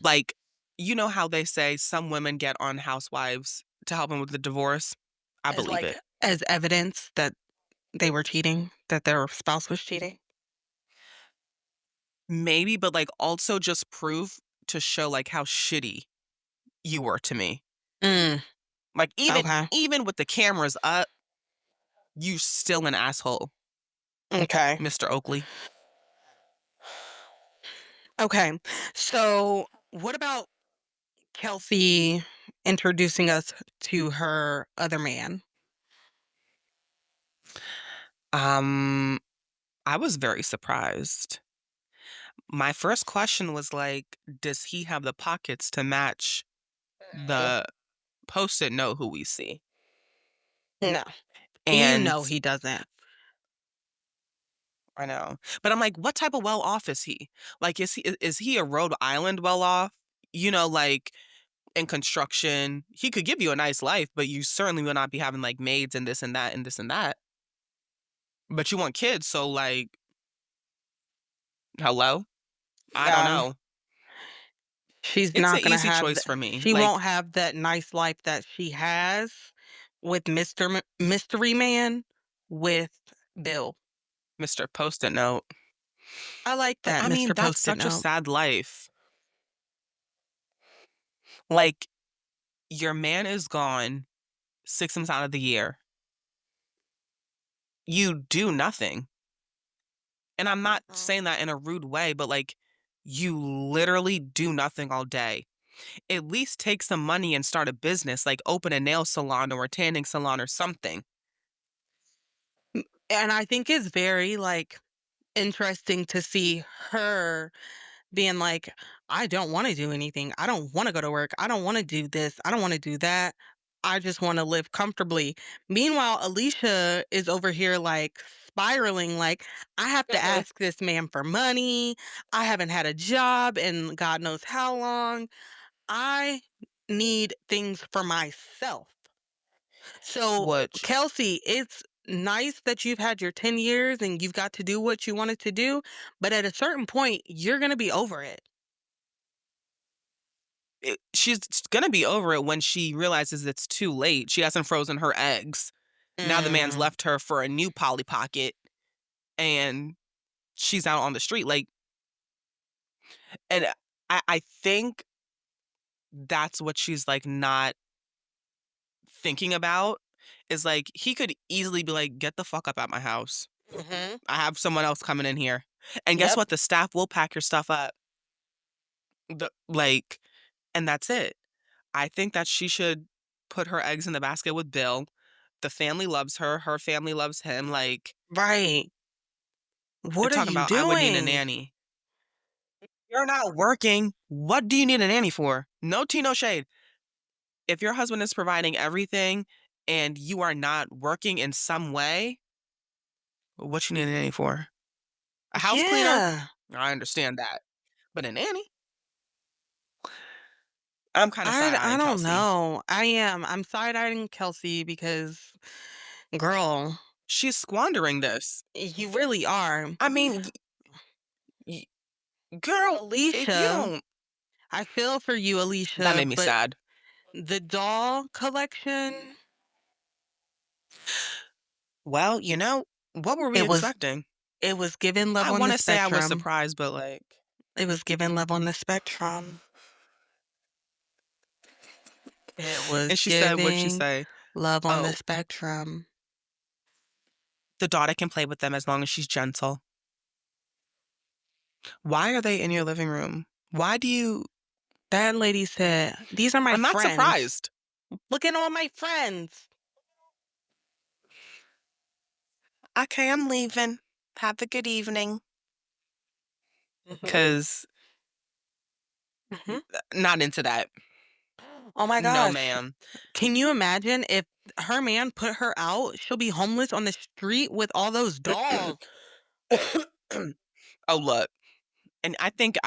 Like, you know how they say some women get on Housewives to help them with the divorce? I As, believe like, it. as evidence that they were cheating, that their spouse was cheating? Maybe, but like also just proof to show like how shitty you were to me. Mm, Like okay. even with the cameras up, you still an asshole, Okay. Mr. Oakley. Okay. So, what about Kelsey introducing us to her other man? Um, I was very surprised. My first question was like, does he have the pockets to match the post-it note who we see? No. You And know he doesn't. I know, but I'm like, what type of well off is he? Like, is he a Rhode Island well off? You know, like in construction, he could give you a nice life, but you certainly will not be having like maids and this and that and this and that. But you want kids, so like, hello? I don't Um, know. She's It's an not gonna easy have choice for me. she Like won't have that nice life that she has with Mystery Man with Bill. Mr. Post-it note. I like But that, I mean, Mr. that's Post-it such a note. sad life. Like your man is gone 6 months out of the year. You do nothing. And I'm not Mhm. saying that in a rude way, but like you literally do nothing all day. At least take some money and start a business, like open a nail salon or a tanning salon or something. And I think it's very, like, interesting to see her being like, "I don't wanna do anything. I don't wanna go to work. I don't wanna do this. I don't wanna do that. I just wanna live comfortably." Meanwhile, Alicia is over here, like, spiraling, like, "I have to Mhm. ask this man for money. I haven't had a job in God knows how long. I need things for myself." So, Which Kelsey, it's nice that you've had your 10 years and you've got to do what you wanted to do, but at a certain point, you're gonna be over it. she's gonna be over it when she realizes it's too late. She hasn't frozen her eggs. Now the man's Mm, left her for a new Polly Pocket and she's out on the street. Like, and I think that's what she's like not thinking about is like he could easily be like, get the fuck up at my house. mhm. I have someone else coming in here. And guess Yep. what? The staff will pack your stuff up. Like, and that's it. I think that she should put her eggs in the basket with Bill. The family loves her. Her family loves him. Like, Right. they're What are talking you about, I would need a doing? nanny. You're not working. What do you need a nanny for? No tea, no shade. If your husband is providing everything and you are not working in some way, what you need a nanny for? A house cleaner? Yeah. I understand that. But a nanny? I'm kinda I side-eyeing don't Kelsey. know. I am. I'm side-eyeing Kelsey because, girl, She's squandering this. you really are. I mean, y girl, if you Alicia, don't I feel for you, that Alicia, made me but sad. the doll collection, Well, what were we it was expecting? it was given Love I on the wanna say I was Spectrum. surprised, but, like It was given Love on the Spectrum. It and was she said what'd she giving say? Love on the "Oh, Spectrum. the daughter can play with them as long as she's gentle." Why are they in your living room? Why do you That lady said, "These are my I'm not friends. surprised. Look at all my friends." "Okay, I'm leaving. Have a good evening." Mhm, 'Cause mhm. not into that. Oh my No, gosh. ma'am. Can you imagine if her man put her out? She'll be homeless on the street with all those dolls. Oh, look, and I think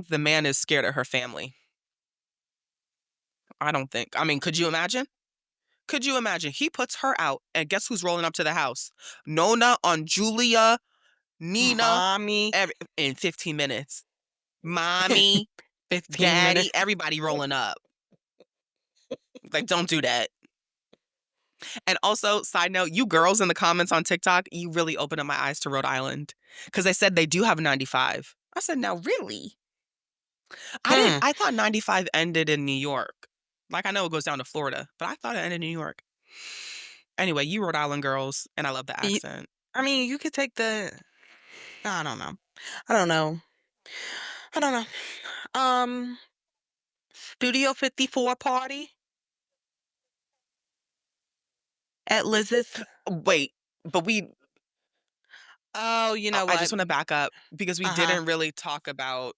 the man is scared of her family. I mean, could you imagine? Could you imagine? He puts her out, and guess who's rolling up to the house? Nona on Julia, Nina, Mommy, in 15 minutes. Mommy, 15 daddy, minutes. everybody rolling up. Like, don't do that. And also, side note, you girls in the comments on TikTok, you really opened up my eyes to Rhode Island because they said they do have 95. I said, now, really? Hmm. I thought 95 ended in New York. Like, I know it goes down to Florida, but I thought it ended in New York. Anyway, you Rhode Island girls, and I love the You, accent. I mean, you could take the. I don't know. I don't know. I don't know. Studio 54 party at Liz's. Wait, but Oh, you know I what? just want to back up because we Uh huh. didn't really talk about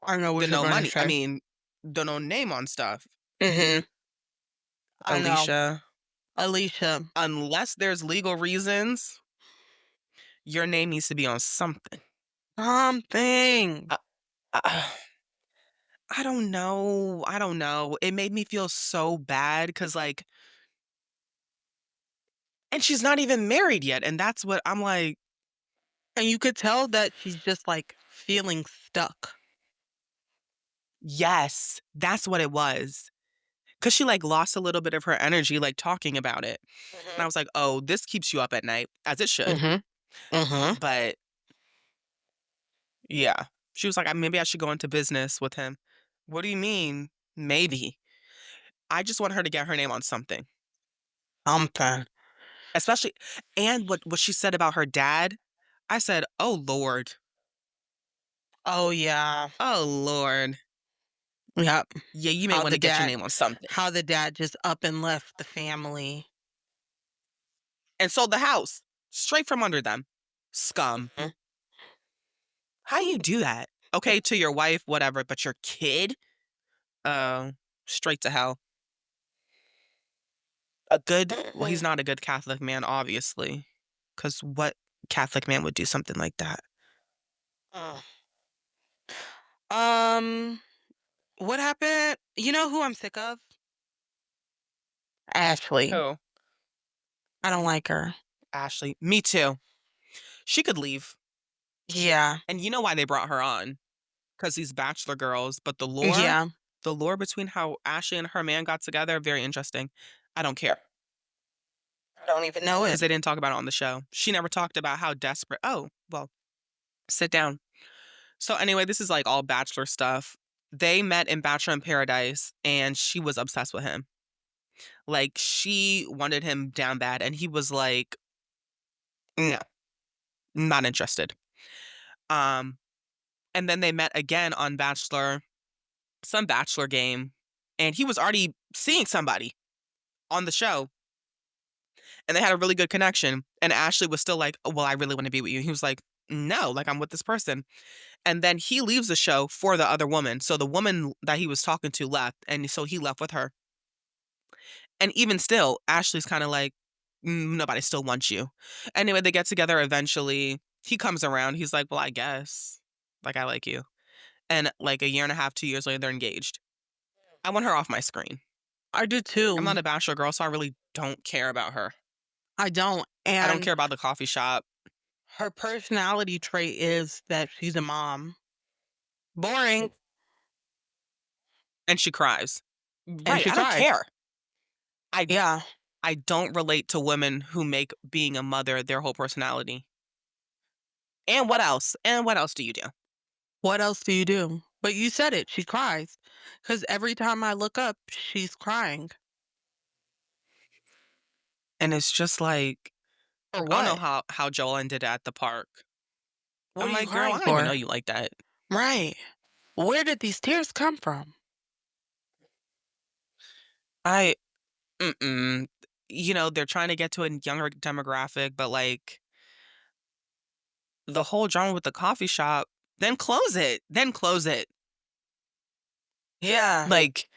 I know the what you're no gonna money. I say. mean, the no name on stuff. Mhm. I know. Alicia, Alicia. unless there's legal reasons, your name needs to be on something. Something. Uh, uh, I don't know. I don't know. It made me feel so bad because, like, and she's not even married yet. And that's what I'm like, And you could tell that she's just like feeling stuck. Yes, that's what it was. 'Cause she, like, lost a little bit of her energy, like, talking about it, and I Mhm. was like, "Oh, this keeps you up at night," as it should, Mhm. Mhm. but yeah. She was like, maybe I should go into business with him." What do you mean, "Maybe"? I just want her to get her name on something, Something. especially and what she said about her dad, I said, "Oh, Lord. Oh, yeah. Oh, Lord. Yep. Yeah, you may How wanna the get your dad name on something." how the dad just up and left the family. And sold the house straight from under them. Scum. Mhm. How you do that? Okay, to your wife, whatever, but your kid? Oh, straight to hell. Well, he's Mhm. not a good Catholic man, obviously, because what Catholic man would do something like that? Mm. Um, what happened? You know who I'm sick of? Ashley. Who? I don't like her. Ashley. Me too. She could leave. Yeah. And you know why they brought her on? Because these bachelor girls, but Yeah. the lore between how Ashley and her man got together, very interesting. I don't care I don't even know because it. they didn't talk about it on the show. She never talked about how desperate. Oh, well, sit down. So anyway, this is like all bachelor stuff. They met in Bachelor in Paradise and she was obsessed with him. Like she wanted him down bad and he was like, "No, not interested." Um and then they met again on some bachelor game and he was already seeing somebody on the show and they had a really good connection and Ashley was still like, "Oh, well, I really want to be with you." He was like, "No, like I'm with this person." And then he leaves the show for the other woman. So the woman that he was talking to left, and so he left with her. And even still, Ashley's kind of like, nobody still wants you." Anyway, they get together eventually. He comes around. He's like, "Well, I guess. Like, I like you." And like a year and a half, 2 years later, they're engaged. I want her off my screen. I do I'm not too. a bachelor girl, so I really don't care about her. I don't. I don't And care about the coffee shop. her personality trait is that she's a mom. Boring. And she cries. And Right. she I don't cries. care. I Yeah. I don't relate to women who make being a mother their whole personality. And what else? And what else do you do? What else do you do? But you said it. She cries. Because every time I look up, she's crying. And it's just like, For I don't know what? how Joel ended at the park. What I'm are you like, "Girl, I crying didn't even know for? you like that." Right. Where did these tears come from? I mm-mm. They're trying to get to a younger demographic, but, like, the whole drama with the coffee shop, then close it. Then close it. Yeah. Like,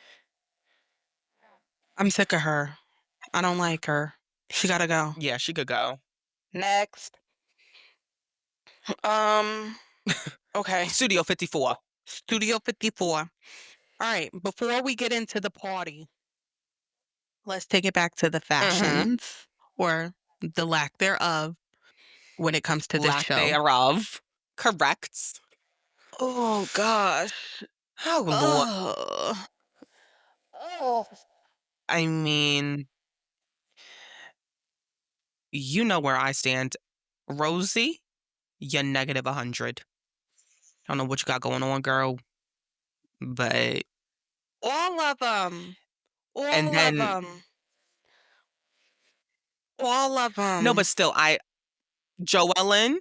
I'm sick of her. I don't like her. She gotta go. yeah, she could go. Next. Um, okay. Studio 54. Studio 54. All right. Before we get into the party, let's take it back to the Mhm. fashions or the lack thereof when it comes to this Lack show. thereof. Correct. Oh gosh. Oh, Lord. Oh. Oh. I mean, you know where I stand. Rosie, you're negative 100. I don't know what you got going on, girl, but All of them. and All of then them. All of no, but them. still, Joellen,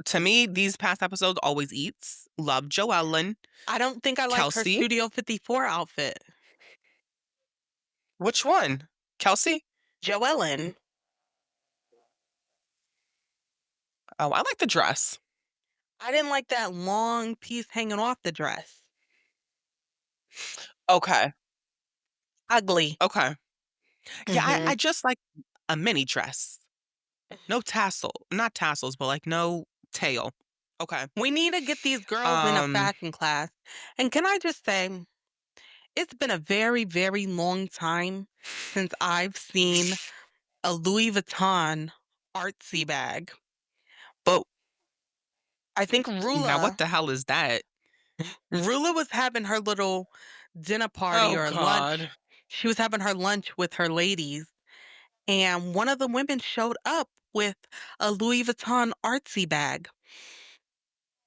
to me, these past episodes always eats. Love Joellen. I don't think I like her Kelsey. Studio 54 outfit. Which one? Kelsey? Joellen. Oh, I like the dress. I didn't like that long piece hanging off the dress. Okay. Ugly. Okay. Yeah, I Mhm. just like a mini dress. No tassel. Not tassels, but like no tail. Okay. We need to get these girls in a Um, fashion class. And can I just say, it's been a very, very long time since I've seen a Louis Vuitton artsy bag. But I think now what Rula, the hell is that? Rula was having her little dinner party Oh or God. lunch. She was having her lunch with her ladies, and one of the women showed up with a Louis Vuitton artsy bag.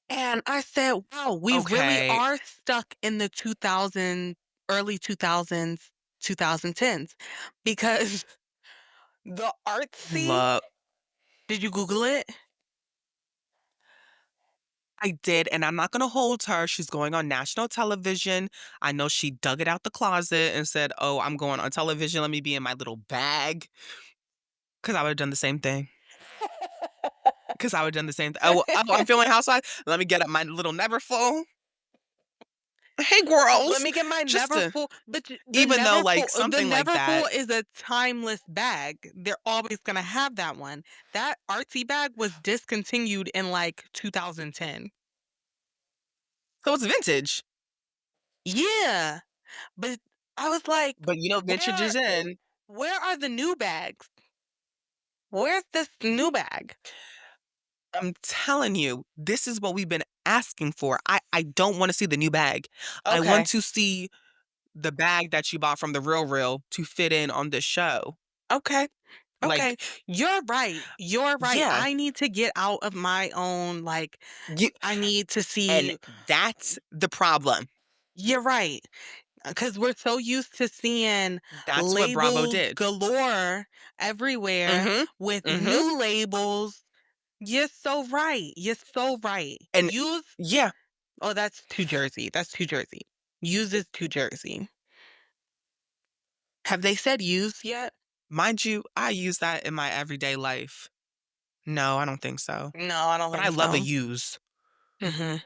And I said, wow, we really Okay. are stuck in the 2000s, early 2000s, 2010s, because the artsy, Look, did you Google it? I did, and I'm not gonna hold her. She's going on national television. I know she dug it out the closet and said, "Oh, I'm going on television. Let me be in my little bag." Because I would've done the same thing. Because I would've done the same thing. Oh, I'm feeling housewife. Let me get up my little Neverfull. Hey, Let girls. me get my Just to Neverfull, but even though, like, The something like that Neverfull is a timeless bag. They're always gonna have that one. That artsy bag was discontinued in like 2010. so it's vintage, Yeah, but I was like, but, vintage where is in. where are the new bags? Where's this new bag? I'm telling you, this is what we've been asking for. I don't wanna see the new bag. I want Okay. to see the bag that you bought from the Real to fit in on this show. Okay. Okay. Like, You're right. You're right. yeah, I need to get out of my own, like, you I need to and see. that's the problem. You're right. Because we're so used to seeing That's what Bravo labels did. galore everywhere Mhm, with mhm, new labels. You're so right. You're so right. and yeah, Oh, that's too Jersey. That's too Jersey. Use is too Jersey. Have they said use yet? mind you, I use that in my everyday life. No, I don't think so, No, I don't but I think love a so. use. Hmm.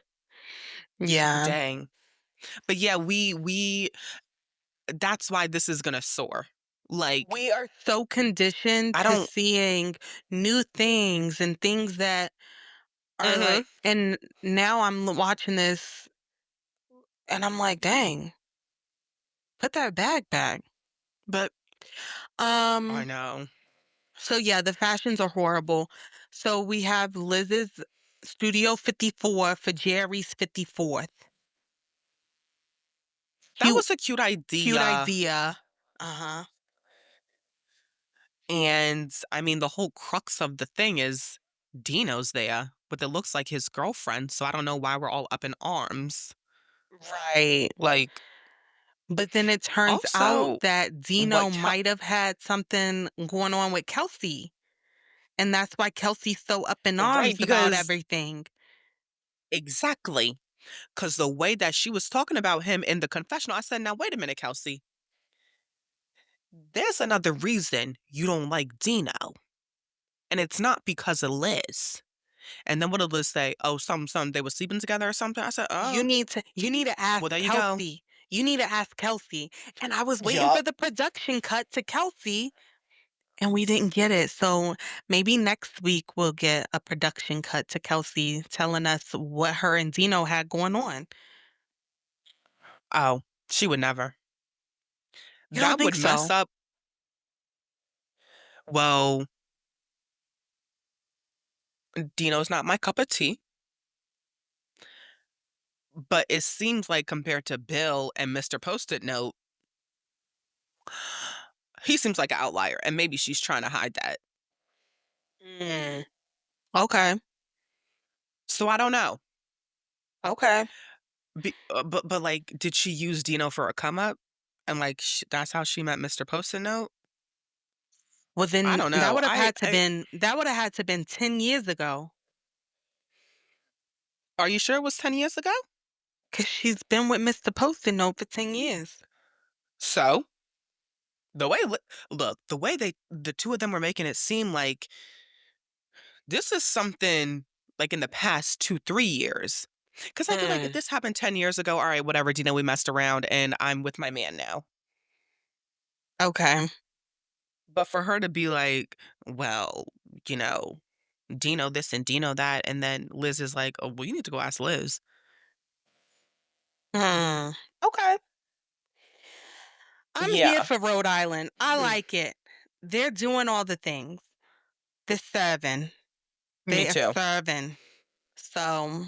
Yeah. Dang. But yeah, we that's why this is gonna soar. Like, We are so conditioned I to don't seeing new things and things that are mhm, like, and now watching this and I'm like, dang, put that bag back. But I um, know. so yeah, the fashions are horrible. So we have Liz's Studio 54 for Jerry's 54th. That Cute, was a cute cute idea. idea. Uh-huh. And I mean, the whole crux of the thing is Dino's there, but it looks like his girlfriend. So I don't know why we're all up in arms. Right. Like, But then it turns out also, that what, Dino might have had something going on with Kelsey. And that's why Kelsey's so up in right? arms about Because everything. exactly. Because the way that she was talking about him in the confessional, I said, now, wait a minute, Kelsey. There's another reason you don't like Dino. And it's not because of Liz. And then what did Liz say? Oh, some they were sleeping together or something. I said, oh, You need to ask well, there you go. Kelsey. You need to ask Kelsey. And I was waiting for Yup. the production cut to Kelsey, and we didn't get it. So maybe next week we'll get a production cut to Kelsey telling us what her and Dino had going on. Oh, she would never. You don't That think would mess so? up. Well, Dino's not my cup of tea, but it seems like compared to Bill and Mr. Post-it Note, he seems like an outlier, and maybe she's trying to hide that. Mm, okay. So I don't know. Okay. But like, did she use Dino for a come up? And like, that's how she met Mr. Post-it Note? Well, I then don't know. that would have had to been 10 years ago, Are you sure it was 10 years ago? cause she's been with Mr. Post-it Note for 10 years. So the way, look, the way the two of them were making it seem like this is something like in the past 2, 3 years. Because I'd be like, if Mm, this happened 10 years ago, all right, whatever, Dino, we messed around and I'm with my man now. okay. But for her to be like, well, you know, Dino this and Dino that, and then Liz is like, oh, well, you need to go ask Liz. Hmm. Okay. I'm here Yeah, for Rhode Island. I mm, like it. They're doing all the things. They're serving. me They are too. serving. So,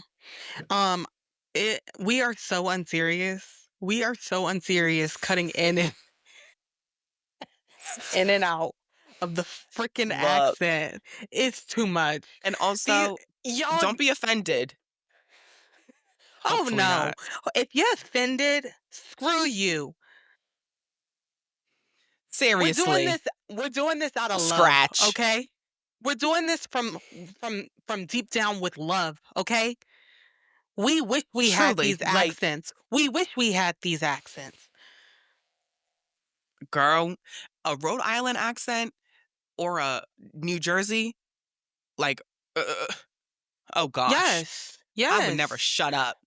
um, We are so unserious. We are so unserious cutting in and out of the freaking Look, accent. It's too much. and The also, y'all don't be offended. Oh Hopefully no. not. If you're offended, screw you. Seriously. We're doing this out of love, Scratch. okay? We're doing this from deep down with love, okay? We wish we had Truly, these like, accents. We wish we had these accents. girl, a Rhode Island accent or a New Jersey, like, uh, oh gosh, Yes. I would never Yes. shut up.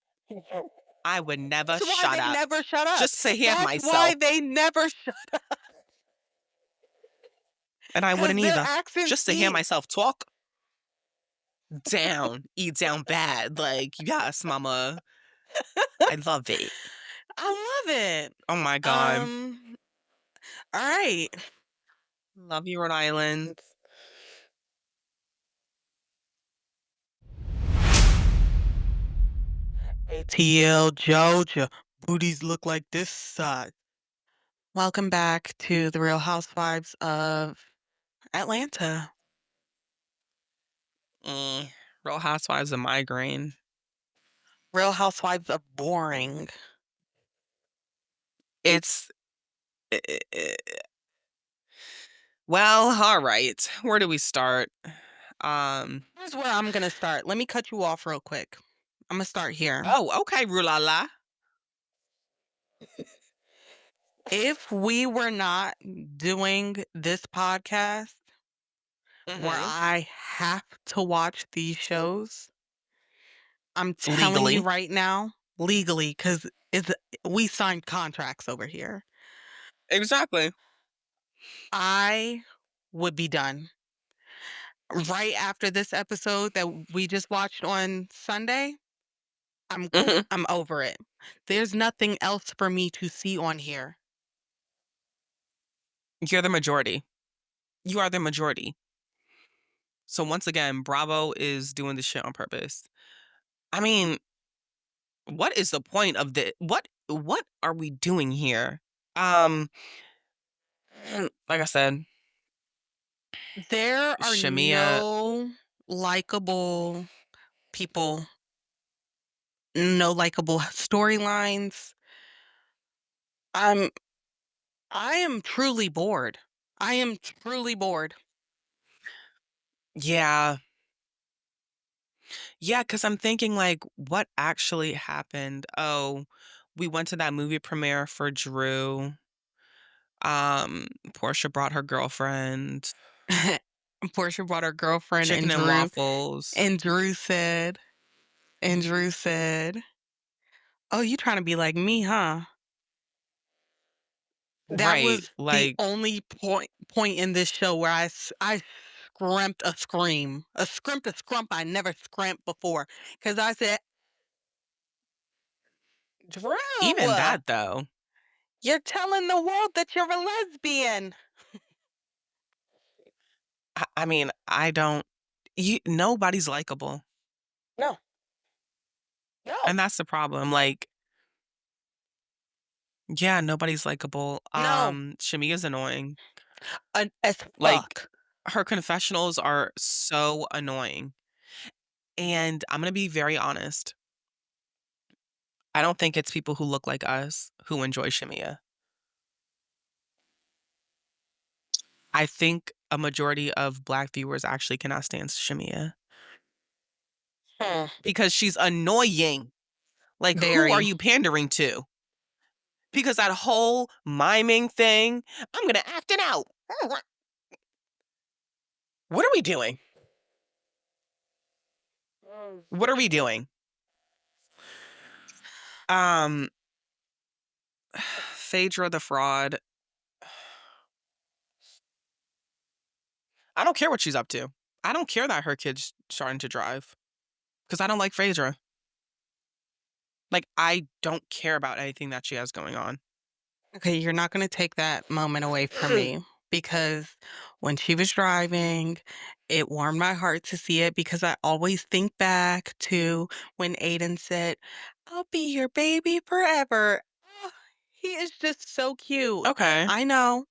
I would never That's why shut they up never shut up. just to hear That's why myself, they never shut and I because wouldn't their either. accents Just to hear eat. myself talk down, eat down bad. Like, yes, mama, I love it. I love it. Oh my god, Um, all right. love you, Rhode Island. ATL Georgia. Booties look like this size. Welcome back to the Real Housewives of Atlanta. Real Housewives of Migraine. Real Housewives of Boring. It's well, all right. Where do we start? Um. Here's where I'm gonna start. Let me cut you off real quick. I'm gonna start here. Oh, okay, Rulala. If we were not doing this podcast where Hmm. I have to watch these shows, I'm telling you Legally, right now, legally, because it's we signed contracts over here. exactly. I would be done. Right after this episode that we just watched on Sunday, I'm Hmm. I'm over it. There's nothing else for me to see on here. You're the majority. You are the majority. So once again, Bravo is doing this shit on purpose. I mean, what is the point of the what are we doing here? Um, like I said, There are Shamia, no likable people, no likable storylines. I'm I am truly bored. I am truly bored. yeah. Yeah, because I'm thinking like, what actually happened? Oh, we went to that movie premiere for Drew. Portia brought her girlfriend. Portia brought her girlfriend Chicken and waffles. And Drew said, and Drew said, "Oh, you trying to be like me, huh?" That Right. was the Like, only point in this show where I scrimped a scream. A scrimped a scrump I never scrimped before. Because I said, Drew, even that though. you're telling the world that you're a lesbian. I mean, I don't nobody's likable. No, no, And that's the problem. Like, yeah, nobody's likable. no. Shamia's annoying. As Like, fuck. her confessionals are so annoying. And I'm gonna be very honest. I don't think it's people who look like us who enjoy Shamia. I think a majority of Black viewers actually cannot stand Shamia Hmm. because she's annoying. Like, who are Very. you pandering to? Because that whole miming thing, I'm gonna act it out. What are we doing? What are we doing? Um, Phaedra the fraud. I don't care what she's up to. I don't care that her kid's starting to drive because I don't like Phaedra. Like, I don't care about anything that she has going on. Okay, you're not going to take that moment away from me because when she was driving, it warmed my heart to see it because I always think back to when Aiden said, I'll be your baby forever. Ah, he is just so cute. Okay. I know.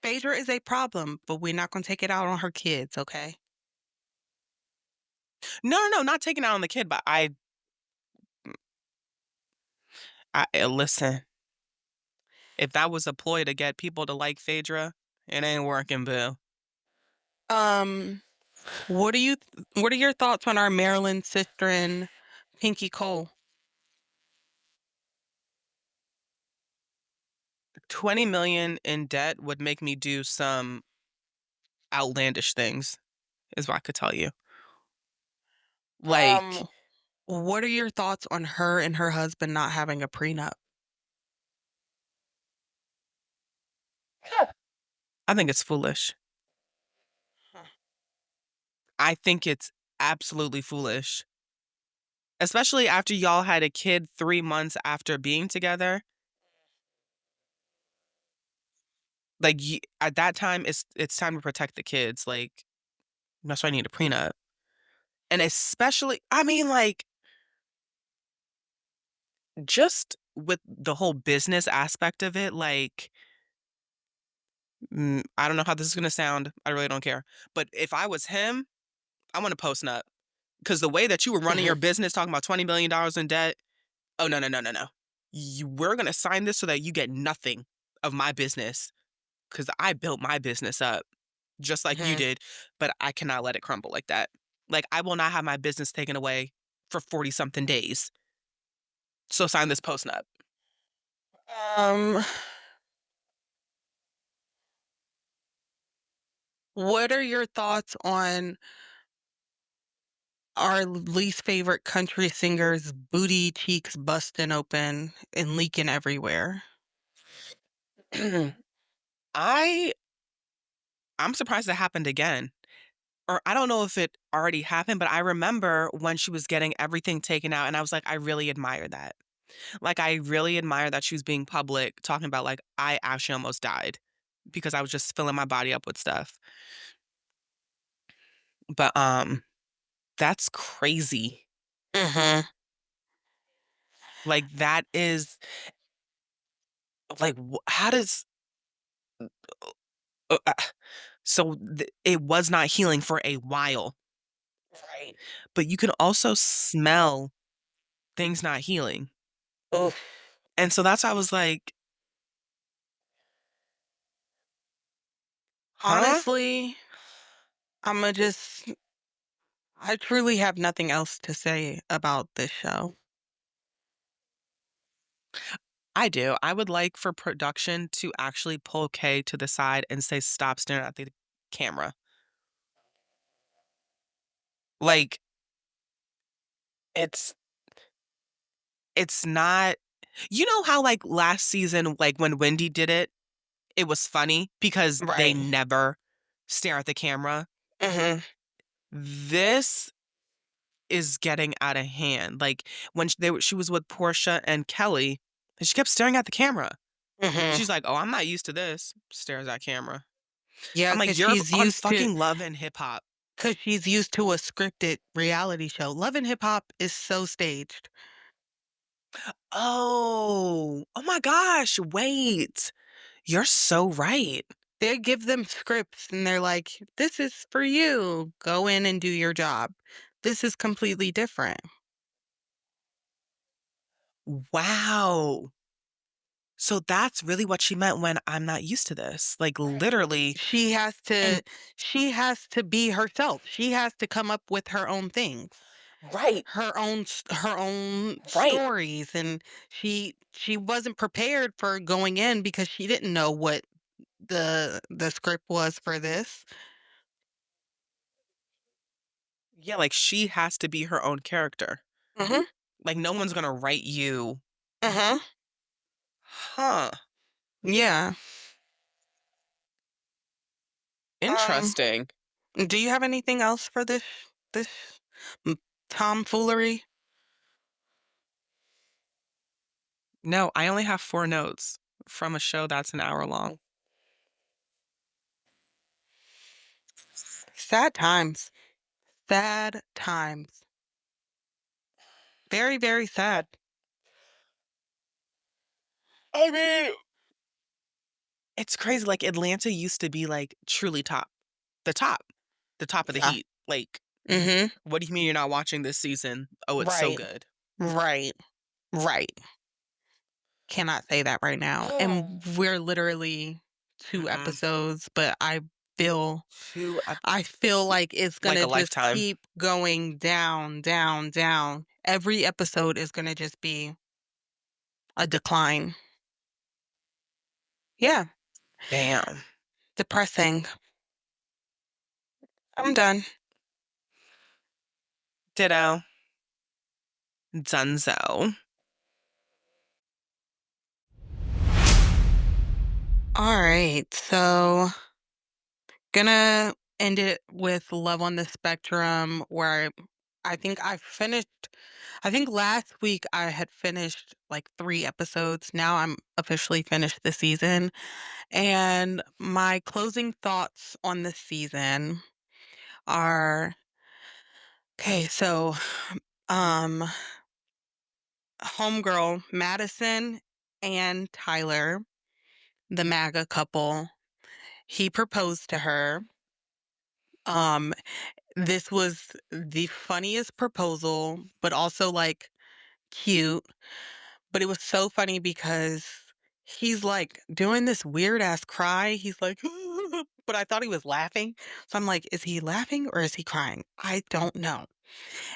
Phaedra is a problem, but we're not gonna take it out on her kids, okay? No, no, no, not taking out on the kid, but listen, if that was a ploy to get people to like Phaedra, it ain't working, boo. Um, what are your thoughts on our Marilyn sister and Pinky Cole? 20 million in debt would make me do some outlandish things, is what I could tell you. Like, Um, what are your thoughts on her and her husband not having a prenup? I think it's foolish. Huh. I think it's absolutely foolish, especially after y'all had a kid 3 months after being together. Like, at that time, it's time to protect the kids, like, that's why I need a prenup. And especially I mean, like, just with the whole business aspect of it, like, I don't know how this is gonna sound, I really don't care, but if I was him, I want a post-nut, 'cause the way that you were running your Mhm. business talking about $20 million in debt, oh, no, no, no, no, no. We're gonna sign this so that you get nothing of my business, 'cause I built my business up just like you Mhm. did, but I cannot let it crumble like that. Like, I will not have my business taken away for 40 something days. So sign this post-nut. Um, what are your thoughts on our least favorite country singer's booty cheeks busting open and leaking everywhere? I I'm surprised it happened again. Or I don't know if it already happened, but I remember when she was getting everything taken out, and I was like, "I really admire that." Like, I really admire that she was being public, talking about, like, "I actually almost died because I was just filling my body up with stuff." But, that's crazy. Mhm. Like, that is like, how does so it was not healing for a while, Right. but you can also smell things not healing. Oof. And so that's why I was like, "Huh?" Honestly, Imma just I truly have nothing else to say about this show. I do. I would like for production to actually pull Kay to the side and say, "Stop staring at the camera." Like, it's it's not you know how, like, last season, like, when Wendy did it, it was funny because they Right. never stare at the camera? Mhm. This is getting out of hand. Like, when she was with Portia and Kelly, and she kept staring at the camera. Mhm. She's like, "Oh, I'm not used to this." Stares at camera. Yeah, I'm like, because "You're on fucking Love and Hip Hop." she's used to a scripted reality show. Love and Hip Hop is so staged. Oh. Oh my gosh, wait. You're so right. They give them scripts and they're like, "This is for you. Go in and do your job." This is completely different. Wow. So that's really what she meant when "I'm not used to this." Like, Right. literally She has and to she has to be herself. She has to come up with her own things, right, her own right. stories, and she wasn't prepared for going in because she didn't know what the script was for this. Yeah, like, she has to be her own character. Mhm. Like, no one's gonna write you Uh-huh. Huh. Yeah. Um, Interesting. do you have anything else for this m tomfoolery? No, I only have 4 notes from a show that's an hour long. Sad times. Sad times. very, very sad. I mean, it's crazy, like, Atlanta used to be, like, truly the top, the top of the Yeah. heat. Like, Mhm. what do you mean you're not watching this season? Oh, it's so Right. good. Right. Right. Cannot say that right now. And we're literally 2 Mm-mm. episodes, but feel 2 ep I feel like it's like gonna a just lifetime. keep going down, down, down. Every episode is gonna just be a decline. Yeah, Damn. depressing. I'm done. Ditto. Dunzo. Alright, so gonna end it with Love on the Spectrum, where I think last week I had finished, like, 3 episodes. Now I'm officially finished the season, and my closing thoughts on the season are okay, so, um, homegirl Madison and Tyler, the MAGA couple, he proposed to her. Um, this was the funniest proposal, but also, like, cute. But it was so funny because he's, like, doing this weird ass cry. He's like, but I thought he was laughing. So I'm like, is he laughing or is he crying? I don't know.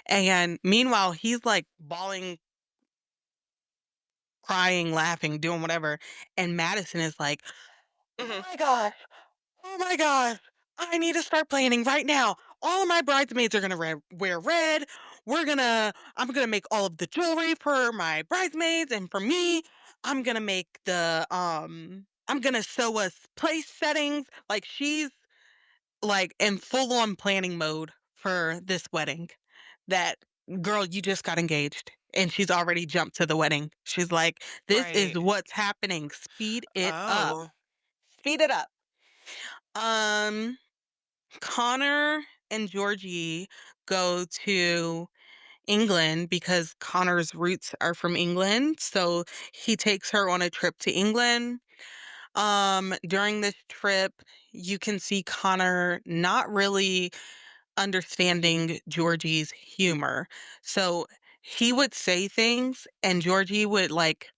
And meanwhile, he's, like, bawling, crying, laughing, doing whatever. And Madison is like, oh Mhm. my gosh. Oh my gosh. I need to start planning right now. All of my bridesmaids are gonna wear red. I'm gonna make all of the jewelry for my bridesmaids and for me. I'm gonna sew us place settings. Like she's like in full on planning mode for this wedding. That girl, you just got engaged. And she's already jumped to the wedding. She's like, this is Right. what's happening. Speed it up. Oh. Speed it up. Um, Connor and Georgie go to England because Connor's roots are from England. So he takes her on a trip to England. During this trip, you can see Connor not really understanding Georgie's humor. So he would say things and Georgie would like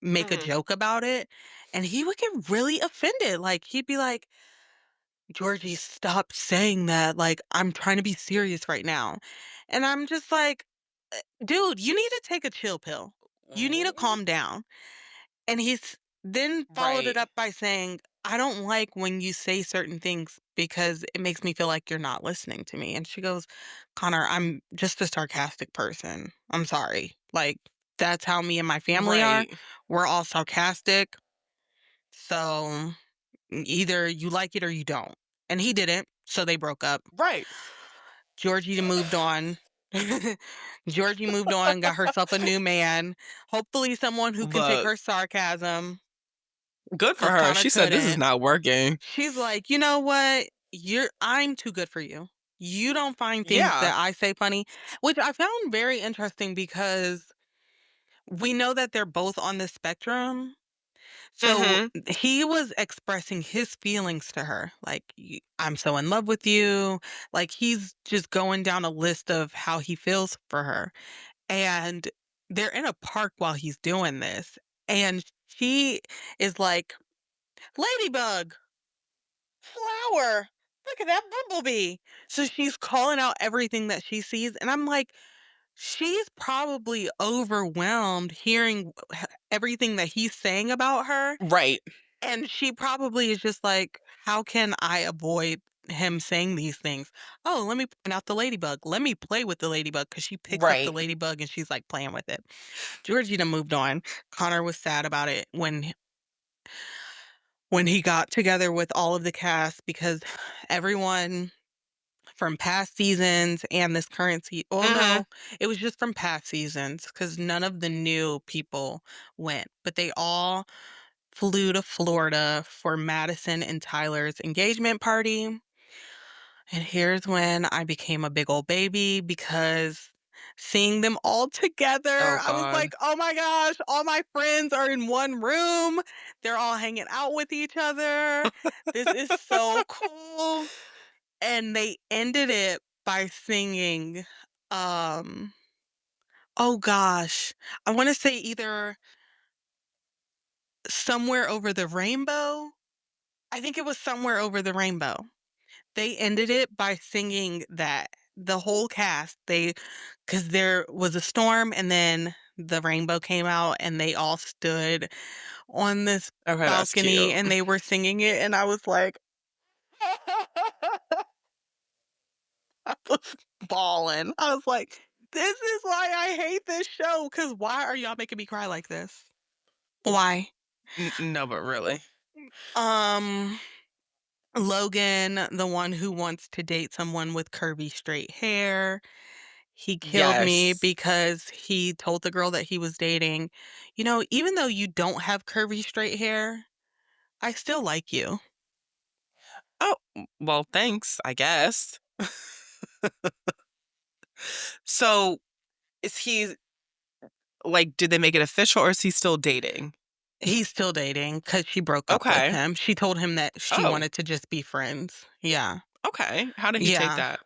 make a Mhm. joke about it and he would get really offended. Like he'd be like, Georgie, stop saying that. Like, I'm trying to be serious right now. And I'm just like, dude, you need to take a chill pill. You need to calm down. And he's then followed it Right. up by saying, I don't like when you say certain things because it makes me feel like you're not listening to me. And she goes, Connor, I'm just a sarcastic person. I'm sorry. Like, that's how me and my family are. Right. We're all sarcastic. So either you like it or you don't. And he didn't, so they broke up. Right. Georgie moved on. Georgie moved on and got herself a new man. Hopefully someone who can take Look, her sarcasm, good for because her. Connor She said, "This is couldn't. not working." She's like, "You know what? I'm too good for you. You don't find things Yeah. that I say funny," which I found very interesting because we know that they're both on the spectrum. So Mhm. he was expressing his feelings to her, like, I'm so in love with you. Like, he's just going down a list of how he feels for her. And they're in a park while he's doing this. And she is like, Ladybug, flower, look at that bumblebee. So she's calling out everything that she sees. And I'm like, she's probably overwhelmed hearing everything that he's saying about her. Right. And she probably is just like, how can I avoid him saying these things? Oh, let me point out the ladybug. Let me play with the ladybug because she picks up the Right. ladybug and she's like playing with it. Georgina moved on. Connor was sad about it when he got together with all of the cast because everyone from past seasons and this current season. Oh Mhm. no, it was just from past seasons because none of the new people went, but they all flew to Florida for Madison and Tyler's engagement party. And here's when I became a big old baby because seeing them all together. Oh I was god. like, "Oh my gosh, all my friends are in one room. They're all hanging out with each other. This is so cool." And they ended it by singing, um, oh gosh, I wanna say either "Somewhere Over the Rainbow." I think it was "Somewhere Over the Rainbow." They ended it by singing that. The whole cast, they, because there was a storm and then the rainbow came out and they all stood on this Okay, that's balcony cute. and they were singing it, and I was like I was bawling. I was like, "This is why I hate this show. Cause why are y'all making me cry like this? Why?" No, but really. Um, Logan, the one who wants to date someone with curvy straight hair. He killed me Yes. because he told the girl that he was dating, "Even though you don't have curvy straight hair, I still like you." Oh, well, thanks, I guess. So, is he like, did they make it official or is he still dating? He's still dating because she broke up with Okay. him. She told him that she Oh, wanted to just be friends. Yeah. okay. How did he take Yeah. that?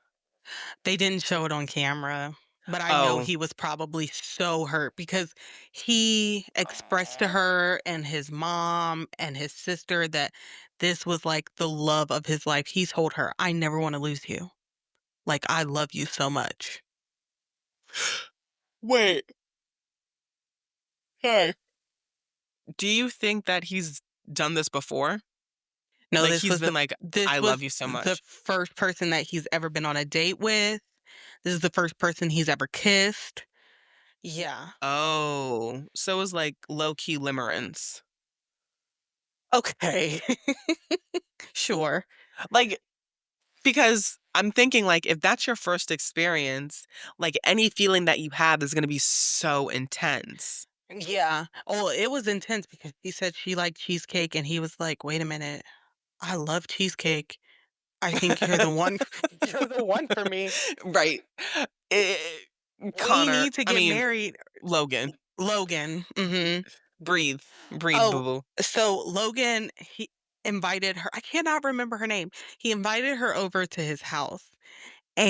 They didn't show it on camera, but I know Oh. he was probably so hurt because he expressed to her and his mom and his sister that this was, like, the love of his life. He told her, "I never wanna lose you. Like, I love you so much." Wait. Hey. Do you think that he's done this before? No, Like, he's been like, this "I was love you so the much." first person that he's ever been on a date with. This is the first person he's ever kissed. Yeah. Oh, so it was like low-key limerence. Okay. Sure. Like, because I'm thinking, like, if that's your first experience, like, any feeling that you have is gonna be so intense. Yeah. Oh, it was intense because he said she liked cheesecake, and he was like, "Wait a minute. I love cheesecake. I think you're the one you're the one for me. Right. Eh, We Connor need to I get mean, married." Logan, Logan. Mhm. breathe. Breathe, Oh, boo-boo. so Logan, he invited her, I cannot remember her name. He invited her over to his house,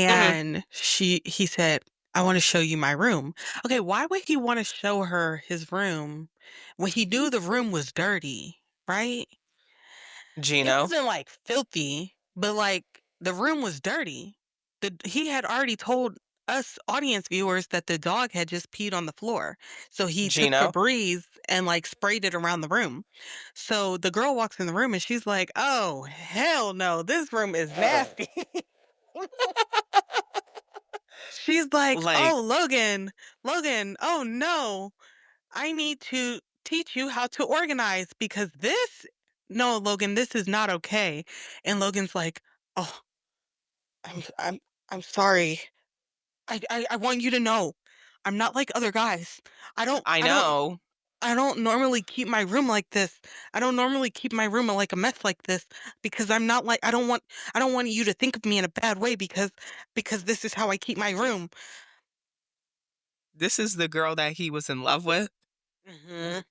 Mhm. and he said, "I wanna show you my room." Okay, why would he wanna show her his room when he knew the room was dirty, right? It Gino, wasn't, like, filthy, but, like, the room was dirty. He had already told us audience viewers that the dog had just peed on the floor, so he took Gino. Febreze and, like, sprayed it around the room. So the girl walks in the room and she's like, "Oh, hell no, this room is nasty." She's like, Like, "Oh, Logan, oh no. I need to teach you how to organize because this no, Logan, this is not okay." And Logan's like, "Oh, I'm I'm I'm sorry. I want you to know. I'm not like other guys. I don't I I don't know. I don't normally keep my room like this. I don't normally keep my room like a mess like this because I'm not like I don't want you to think of me in a bad way because this is how I keep my room." This is the girl that he was in love with? Mhm.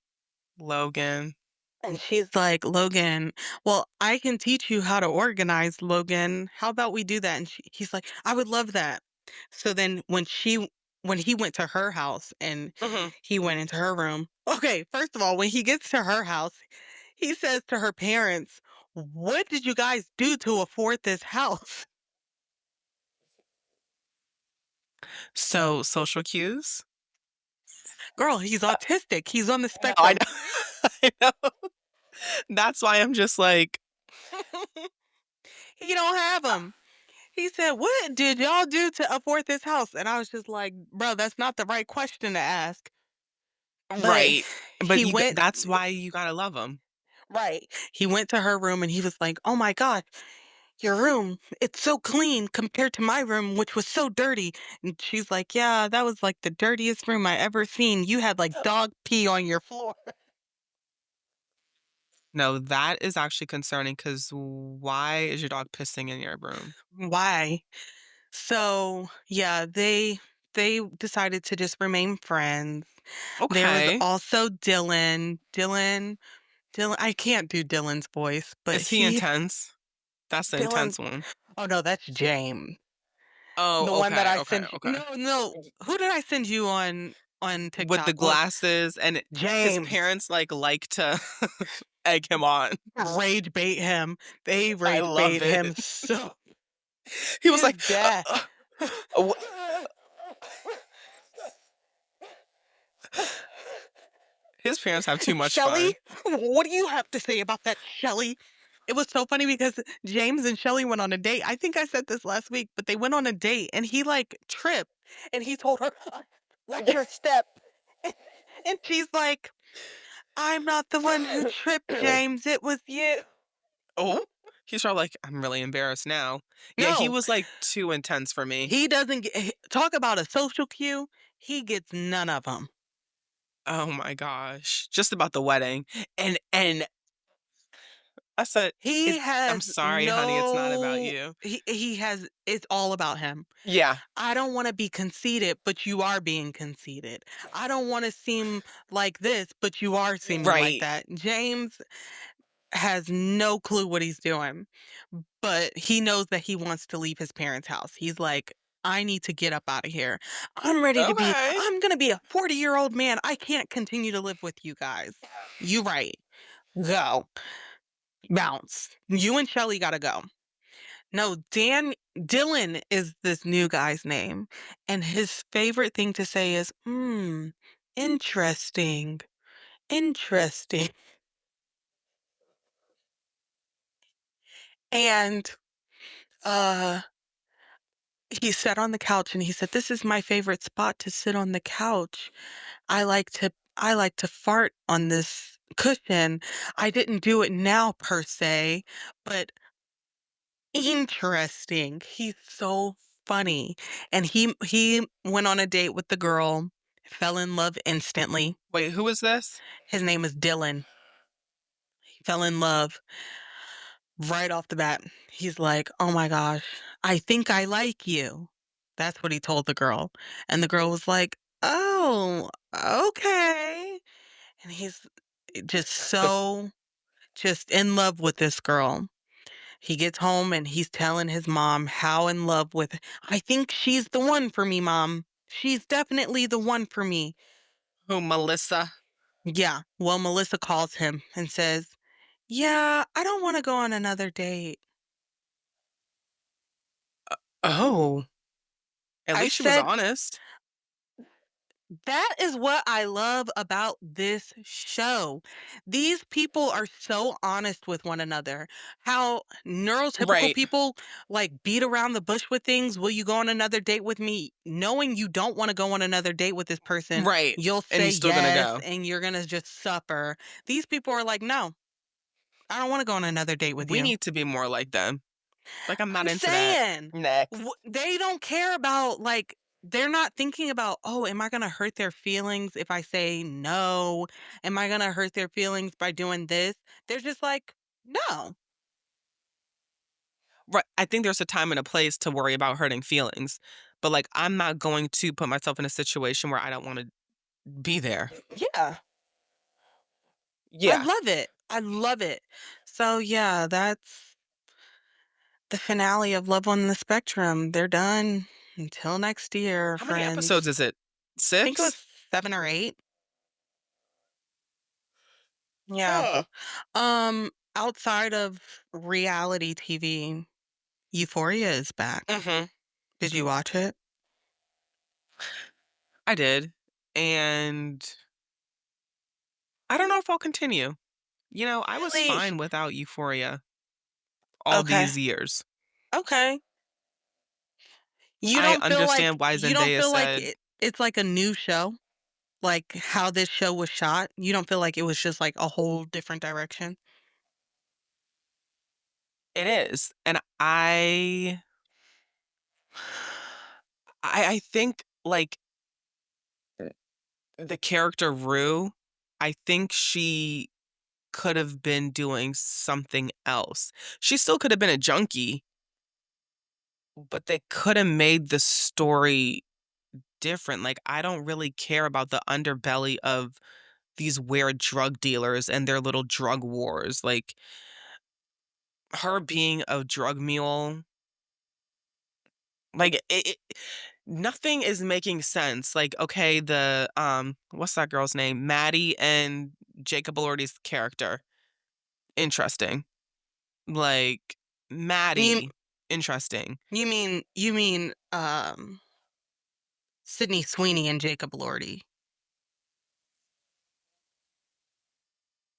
Logan. And she's like, "Logan, well, I can teach you how to organize, Logan. How about we do that?" And he's like, "I would love that." So then when he went to her house and Mhm. he went into her room. Okay, first of all, when he gets to her house, he says to her parents, "What did you guys do to afford this house?" So, social cues? Girl, he's autistic. He's on the I spectrum. know. I know. That's why I'm just like He don't have them. He said, "What did y'all do to afford this house?" And I was just like, "Bro, that's not the right question to ask." But right. But he went that's why you gotta love him. right. He went to her room and he was like, "Oh my god, your room, it's so clean compared to my room, which was so dirty." And she's like, "Yeah, that was like the dirtiest room I ever seen. You had like dog pee on your floor." No, that is actually concerning. Cause why is your dog pissing in your room? Why? So, yeah, they decided to just remain friends. There was Okay. also Dylan. Dylan, I can't do Dylan's voice, but Is he he intense? That's the Dylan intense one. oh, no, that's James. The Oh, one that okay, I okay, sent you okay. no, no, who did I send you on With the TikTok? Look, glasses and his James. parents, like to egg him on. Rage bait him. They I rage love bait him it. so He was his like, dad uh, his parents have too much Shelly, fun. what do you have to say about that, Shelly? It was so funny because James and Shelly went on a date. I think I said this last week, but they went on a date and he like tripped and he told her, "Watch your step." And she's like, "I'm not the one who tripped, James. It was you." Oh, he's probably like, I'm really embarrassed now. Yeah, he No, was like too intense for me. he doesn't talk about a social cue. He gets none of them. Oh my gosh, just about the wedding, and I said, He I'm has sorry, honey, it's not about no you." he has it's all about him. Yeah, I don't wanna be conceited, but you are being conceited. I don't wanna seem like this, but you are seeming like right. that. James has no clue what he's doing, but he knows that he wants to leave his parents' house. He's like, "I need to get up out of here. Okay. I'm gonna be a 40-year-old man. I can't continue to live with you guys. You right. Go. Bounce. You and Shelly gotta go." No, Dylan is this new guy's name, and his favorite thing to say is, interesting, interesting." And, uh, he sat on the couch and he said, "This is my favorite spot to sit on the couch. I like to fart on this cushion. I didn't do it now per se, but interesting." He's so funny. And he went on a date with the girl, fell in love instantly. Wait, who is this? His name is Dylan. He fell in love right off the bat. He's like, "Oh my gosh, I think I like you." That's what he told the girl. And the girl was like, "Oh, okay." And he's just so just in love with this girl. He gets home and he's telling his mom how in love with, "I think she's the one for me, mom. She's definitely the one for me." Who, Melissa? Yeah. Well, Melissa calls him and says, "Yeah, I don't want to go on another date." Oh, at I least she was said, honest. that is what I love about this show. These people are so honest with one another. How neurotypical Right, people like beat around the bush with things. "Will you go on another date with me?" Knowing you don't want to go on another date with this person, right, you'll and say he's still gonna yes go. and you're going to just suffer. These people are like, "No, I don't want to go on another date with We you." need to be more like them. Like, I'm not I'm into that. saying, Next. they don't care about, like, they're not thinking about, "Oh, am I gonna hurt their feelings if I say no? Am I gonna hurt their feelings by doing this?" They're just like, "No." Right, I think there's a time and a place to worry about hurting feelings, but, like, I'm not going to put myself in a situation where I don't wanna be there. Yeah, I Yeah. love it. I love it. So, yeah, that's the finale of Love on the Spectrum. They're done. Until next year, How many episodes friends. is it? I think it 6? was 7 or 8. Yeah. Huh. Outside of reality TV, Euphoria is back. Mhm. Did you watch it? I did, and I don't know if I'll continue. I was Really? fine without Euphoria all Okay. these years. Okay. I understand why You don't Zendaya feel like said it's like a new show? Like how this show was shot? You don't feel like it was just like a whole different direction? it is, and I think, like, the character Rue, I think she could have been doing something else. She still could have been a junkie, but they could have made the story different. Like, I don't really care about the underbelly of these weird drug dealers and their little drug wars. Like, her being a drug mule, like, nothing is making sense. Like, okay, what's that girl's name? Maddie and Jacob Elordi's character. Interesting. Like, You Maddie, interesting. you mean Sydney Sweeney and Jacob Lordy.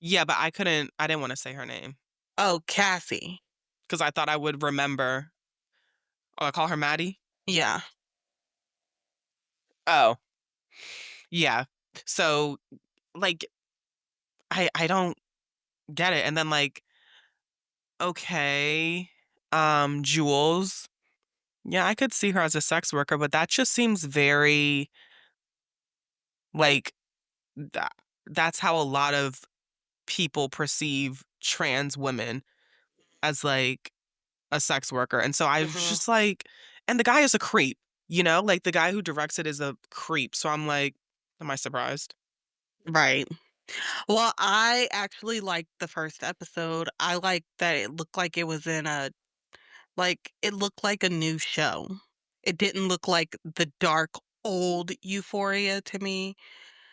Yeah, but I didn't wanna say her name Oh, Cassie. because I thought I would remember. Oh, I call her Maddie? Yeah. Oh, yeah. So, like, I don't get it, and then, like, okay, Jules, yeah, I could see her as a sex worker, but that just seems very, like, that that's how a lot of people perceive trans women as, like, a sex worker, and so I was Mhm. just like, and the guy is a creep, you know? Like, the guy who directs it is a creep, so I'm like, "Am I surprised?" Right. Well, I actually liked the first episode. I liked that it looked like it was in a it looked like a new show. It didn't look like the dark old Euphoria to me.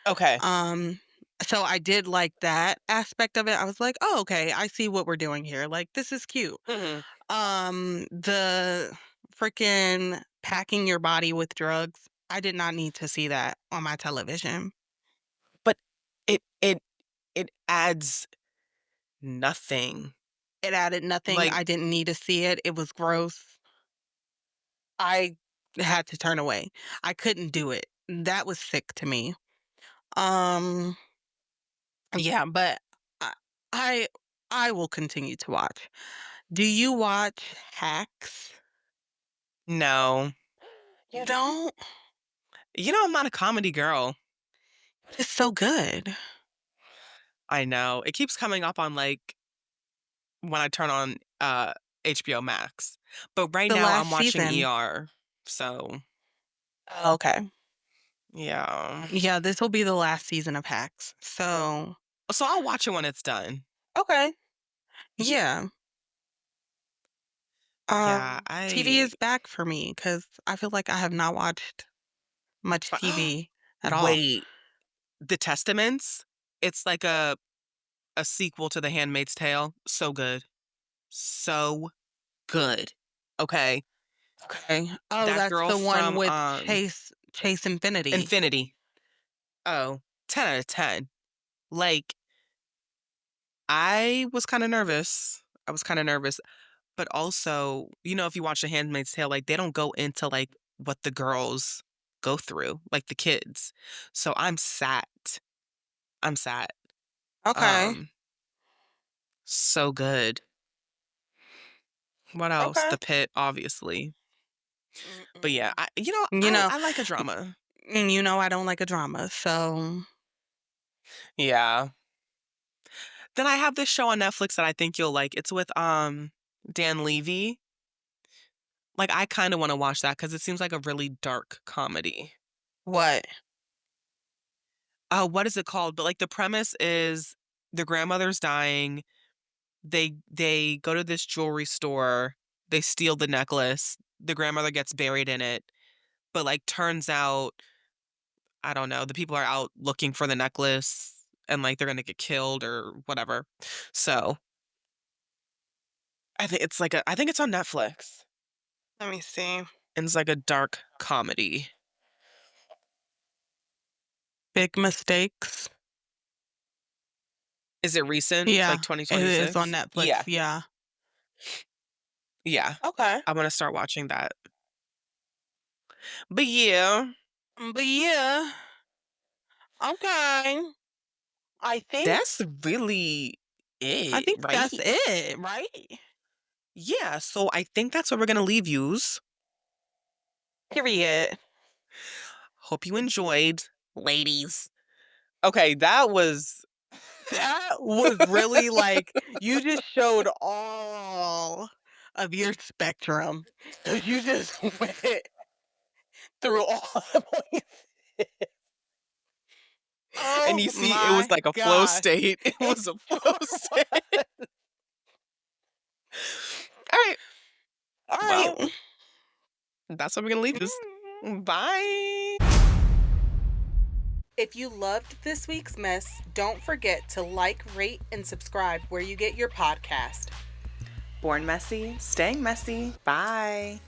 Okay. Um, so I did like that aspect of it. I was like, "Oh, okay, I see what we're doing here. Like, this is cute." Mhm. The freaking packing your body with drugs, I did not need to see that on my television. But it it adds nothing. It added nothing. Like, I didn't need to see it. It was gross. I had to turn away. I couldn't do it. That was sick to me. Um, yeah, but I I I will continue to watch. Do you watch Hacks? no. You don't? You know, I'm not a comedy girl. It's so good. I know. It keeps coming up on, like, when I turn on, HBO Max. But right The now last I'm watching season. ER. So, Oh, okay. yeah. Yeah, this will be the last season of Hacks. So, So I'll watch it when it's done. okay. Yeah. Yeah, TV is back for me because I feel like I have not watched much TV at all. wait, The Testaments? It's like a sequel to The Handmaid's Tale. So good. So good. Okay. Okay. Oh, That that's girl the one from, with Chase Infinity. Infinity. Oh, 10 out of 10. Like, I was kinda nervous. I was kinda nervous, but also, you know, if you watch The Handmaid's Tale, like, they don't go into, like, what the girls go through, like, the kids. So I'm sat. I'm sat. Okay. Um, so good. What else? Okay. The Pit, obviously. But yeah, Mm-mm. You I know, I like a drama. and I don't like a drama, so Yeah. Then I have this show on Netflix that I think you'll like. It's with, Dan Levy. Like, I kinda wanna watch that because it seems like a really dark comedy. what? What is it called? But, like, the premise is the grandmother's dying, they go to this jewelry store, they steal the necklace, the grandmother gets buried in it, but, like, turns out, I don't know, the people are out looking for the necklace and, like, they're gonna get killed or whatever. So, I think it's on Netflix, Let me see. and it's like a dark comedy. Big Mistakes. Is it recent? Yeah, Like it is on 2026? Netflix. Yeah, Yeah. yeah. Okay. I'm gonna start watching that. But yeah, But yeah, okay. I think that's really I it, think that's right? it, right? Yeah, so I think that's where we're gonna leave yous. Period. Hope you enjoyed, ladies. Okay, that was That was really like you just showed all of your spectrum. You just went through all the voices. And Oh you see, it was my like a flow gosh. state. It It was a flow state. All right. All Well, right. that's how we're gonna leave this. Bye. If you loved this week's mess, don't forget to like, rate, and subscribe where you get your podcast. Born messy, staying messy. Bye.